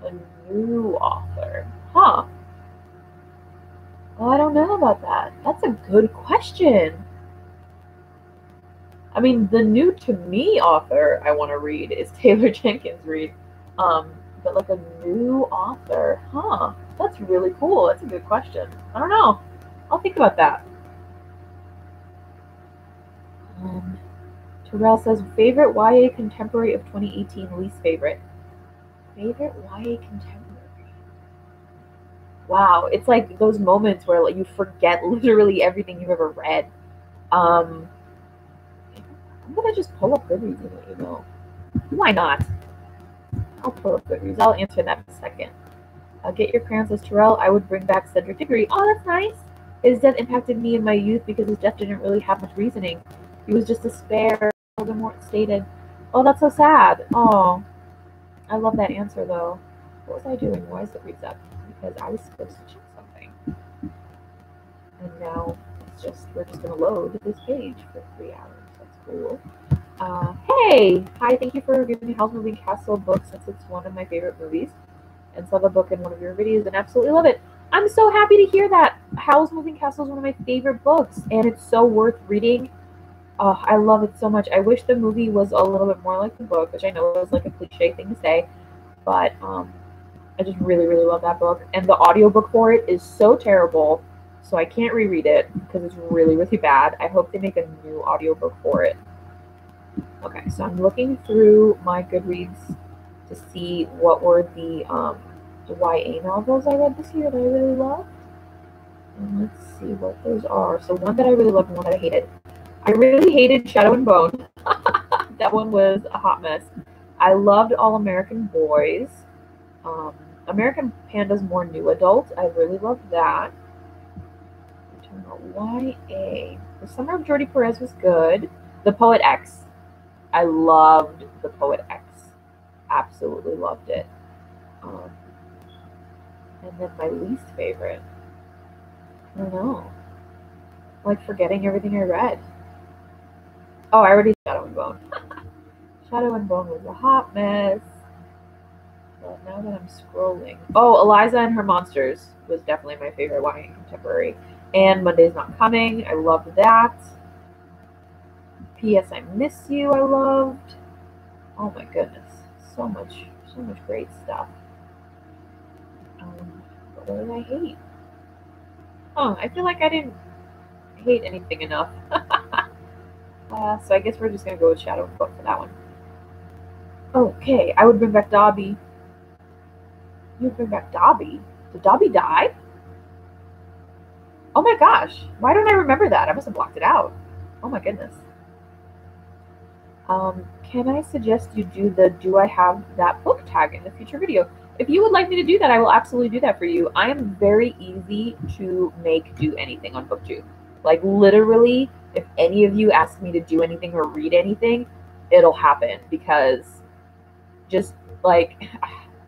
A new author. Huh. Well, I don't know about that. That's a good question. I mean, the new to me author I want to read is Taylor Jenkins Reid. But like a new author, huh? That's really cool. That's a good question. I don't know. I'll think about that. Terrell says, favorite YA contemporary of 2018, least favorite. Favorite YA contemporary. Wow, it's like those moments where like you forget literally everything you've ever read. I'm gonna just pull up Goodreads and let you know. Why not? I'll pull up Goodreads. I'll answer that in a second. Get Your Crayons says, Terrell, I would bring back Cedric Diggory. Oh, that's nice. His death impacted me in my youth because his death didn't really have much reasoning. He was just despair, Voldemort stated. Oh, that's so sad. Oh, I love that answer, though. What was I doing? Why is Goodreads up? Because I was supposed to check something. And now we're just going to load this page for 3 hours. That's cool. Hey! Hi, thank you for giving me Howl's Moving Castle book since it's one of my favorite movies. And saw the book in one of your videos and absolutely love it. I'm so happy to hear that. Howl's Moving Castle is one of my favorite books, and it's so worth reading. I love it so much. I wish the movie was a little bit more like the book, which I know is like a cliche thing to say, but I just really, really love that book. And the audiobook for it is so terrible, so I can't reread it because it's really, really bad. I hope they make a new audiobook for it. Okay, so I'm looking through my Goodreads to see what were the YA novels I read this year that I really loved. And let's see what those are. So one that I really loved and one that I hated. I really hated Shadow and Bone. That one was a hot mess. I loved All American Boys. American Panda's more new adult. I really loved that. I'm talking about YA. The Summer of Jordi Perez was good. The Poet X. I loved The Poet X. Absolutely loved it. And then my least favorite. I don't know. Like forgetting everything I read. Oh, I already said Shadow and Bone. Shadow and Bone was a hot mess. But now that I'm scrolling. Oh, Eliza and Her Monsters was definitely my favorite YA contemporary. And Monday's Not Coming. I loved that. P.S. I Miss You, I loved. Oh my goodness. So much great stuff. What did I hate? Oh, I feel like I didn't hate anything enough. So I guess we're just going to go with Shadow and Bone for that one. Okay, I would bring back Dobby. You would bring back Dobby? Did Dobby die? Oh my gosh, why don't I remember that? I must have blocked it out. Oh my goodness. Can I suggest you do the Do I Have That Book tag in the future video? If you would like me to do that, I will absolutely do that for you. I am very easy to make do anything on BookTube. Like literally, if any of you ask me to do anything or read anything, it'll happen, because just like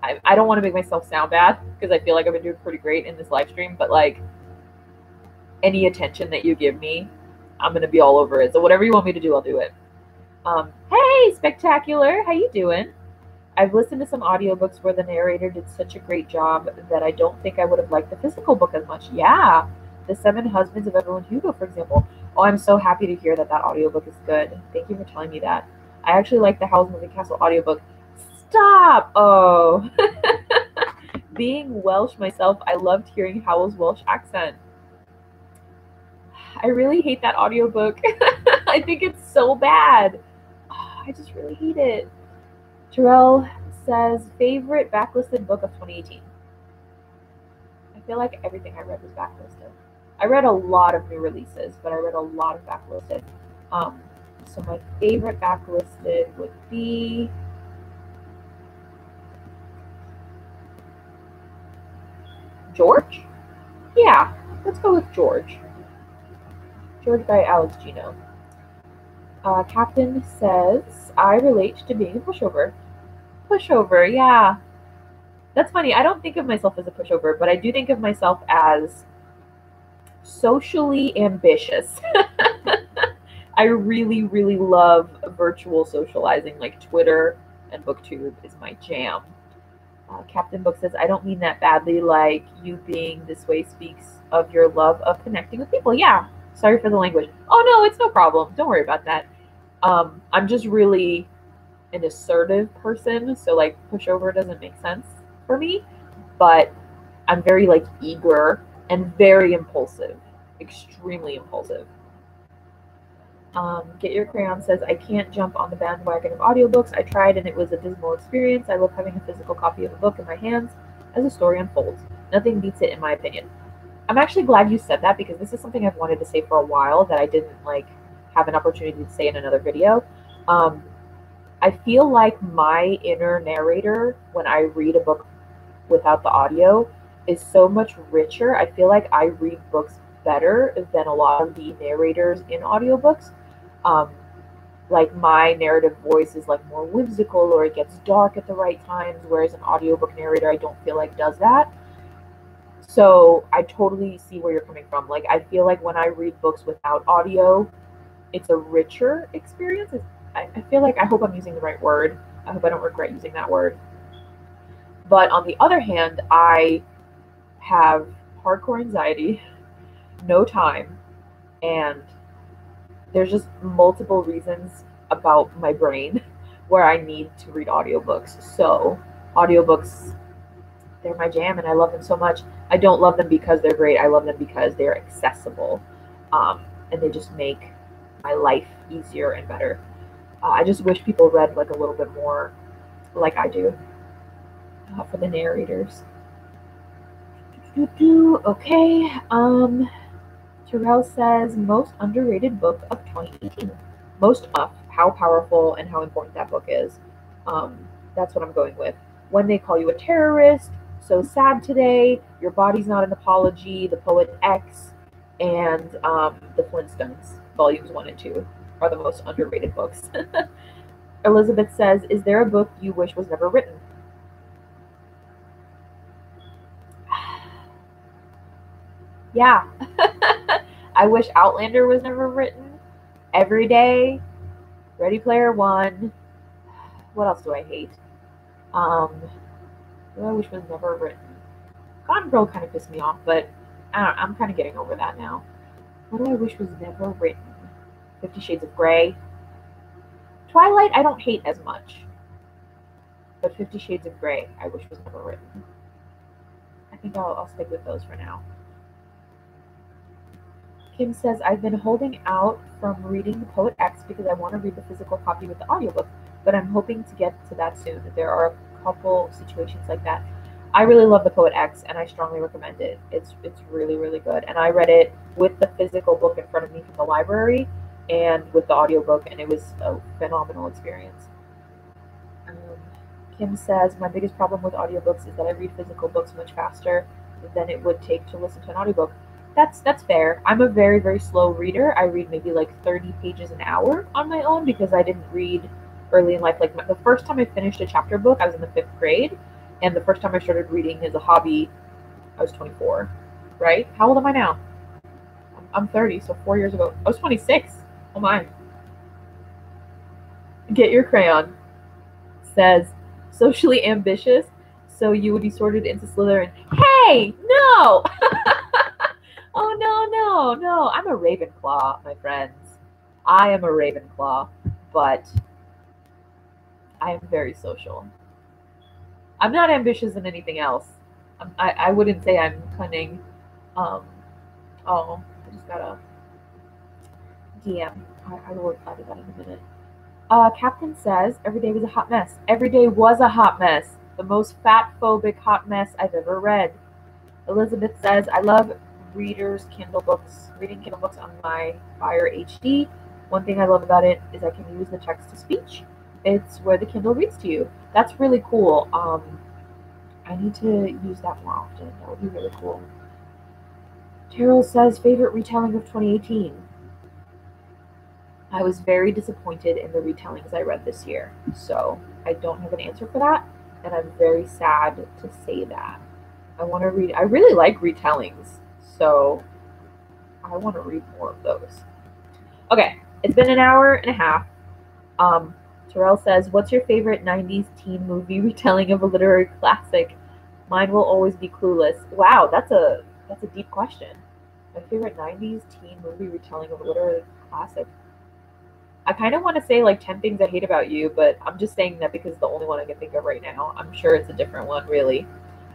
I don't want to make myself sound bad, because I feel like I've been doing pretty great in this live stream, but like any attention that you give me, I'm gonna be all over it. So whatever you want me to do, I'll do it. Hey, Spectacular, how you doing? I've listened to some audiobooks where the narrator did such a great job that I don't think I would have liked the physical book as much. Yeah, The Seven Husbands of Evelyn Hugo, for example. Oh, I'm so happy to hear that that audiobook is good. Thank you for telling me that. I actually like the Howl's Moving Castle audiobook. Stop! Oh. Being Welsh myself, I loved hearing Howl's Welsh accent. I really hate that audiobook. I think it's so bad. Oh, I just really hate it. Terrell says, favorite backlisted book of 2018. I feel like everything I read was backlisted. I read a lot of new releases, but I read a lot of backlisted. So my favorite backlisted would be George? Yeah, let's go with George. George by Alex Gino. Captain says, I relate to being a pushover. Pushover, yeah. That's funny. I don't think of myself as a pushover, but I do think of myself as socially ambitious. I really, really love virtual socializing, like Twitter and BookTube is my jam. Captain Book says, I don't mean that badly, like you being this way speaks of your love of connecting with people. Yeah, sorry for the language. Oh no, it's no problem. Don't worry about that. I'm just really an assertive person, so like pushover doesn't make sense for me, but I'm very like eager and very impulsive, extremely impulsive. Get Your Crayon says, I can't jump on the bandwagon of audiobooks. I tried and it was a dismal experience. I love having a physical copy of a book in my hands as a story unfolds. Nothing beats it in my opinion. I'm actually glad you said that, because this is something I've wanted to say for a while that I didn't like have an opportunity to say in another video. I feel like my inner narrator, when I read a book without the audio, is so much richer. I feel like I read books better than a lot of the narrators in audiobooks. Like my narrative voice is like more whimsical, or it gets dark at the right times, whereas an audiobook narrator I don't feel like does that. So I totally see where you're coming from. Like I feel like when I read books without audio, it's a richer experience. I feel like, I hope I'm using the right word. I hope I don't regret using that word. But on the other hand, I have hardcore anxiety, no time, and there's just multiple reasons about my brain where I need to read audiobooks. So audiobooks, they're my jam and I love them so much. I don't love them because they're great. I love them because they're accessible, and they just make my life easier and better. I just wish people read like a little bit more like I do, for the narrators. Okay. Terrell says, most underrated book of 2018. Most of how powerful and how important that book is. That's what I'm going with. When They Call You a Terrorist, So Sad Today, Your Body's Not an Apology, The Poet X, and The Flintstones, volumes 1 and 2 are the most underrated books. Elizabeth says, is there a book you wish was never written? Yeah. I wish Outlander was never written. Every Day, Ready Player One. What else do I hate? What I wish was never written. Gone Girl kind of pissed me off, but I don't know, I'm kind of getting over that now. What do I wish was never written? 50 Shades of Grey. Twilight I don't hate as much, but 50 Shades of Grey I wish was never written. I think I'll stick with those for now. Kim says, I've been holding out from reading The Poet X because I want to read the physical copy with the audiobook, but I'm hoping to get to that soon. There are a couple situations like that. I really love The Poet X, and I strongly recommend it. It's really, really good. And I read it with the physical book in front of me from the library and with the audiobook, and it was a phenomenal experience. Kim says, my biggest problem with audiobooks is that I read physical books much faster than it would take to listen to an audiobook. That's fair. I'm a very, very slow reader. I read maybe like 30 pages an hour on my own because I didn't read early in life. Like the first time I finished a chapter book, I was in the 5th grade, and the first time I started reading as a hobby, I was 24. Right? How old am I now? I'm 30, so 4 years ago. I was 26. Oh my. Get your crayon. Says, socially ambitious, so you would be sorted into Slytherin. Hey, no! Oh, no. I'm a Ravenclaw, my friends. I am a Ravenclaw, but I am very social. I'm not ambitious in anything else. I wouldn't say I'm cunning. Oh, I just got a DM. I will reply to that in a minute. Captain says, every day was a hot mess. Every day was a hot mess. The most fat-phobic hot mess I've ever read. Elizabeth says, I love reading Kindle books on my Fire HD. One thing I love about it is I can use the text-to-speech. It's where the Kindle reads to you. That's really cool. I need to use that more often. That would be really cool. Terrell says, favorite retelling of 2018. I was very disappointed in the retellings I read this year, so I don't have an answer for that, and I'm very sad to say that. I really like retellings, so I want to read more of those. Okay, it's been an hour and a half. Terrell says, what's your favorite 90s teen movie retelling of a literary classic? Mine will always be Clueless. Wow, that's a deep question. My favorite 90s teen movie retelling of a literary classic. I kind of want to say like 10 Things I Hate About You, but I'm just saying that because it's the only one I can think of right now. I'm sure it's a different one, really.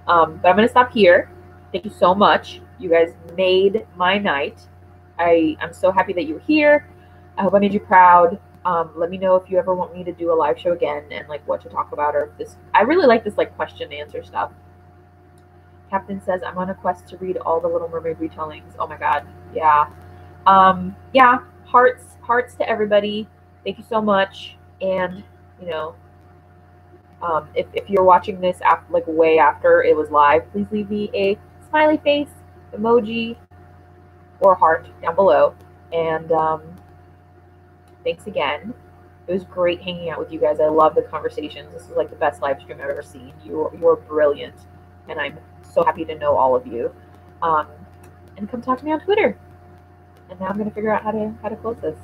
But I'm going to stop here. Thank you so much. You guys made my night. I'm so happy that you were here. I hope I made you proud. Let me know if you ever want me to do a live show again and like what to talk about, or if this. I really like this like question and answer stuff. Captain says, I'm on a quest to read all the Little Mermaid retellings. Oh my God. Yeah. Yeah. Hearts to everybody. Thank you so much. And, you know, if you're watching this after, like way after it was live, please leave me a smiley face, emoji, or heart down below. And thanks again. It was great hanging out with you guys. I love the conversations. This is like the best live stream I've ever seen. You're brilliant, and I'm so happy to know all of you. And come talk to me on Twitter. And now I'm gonna figure out how to close this.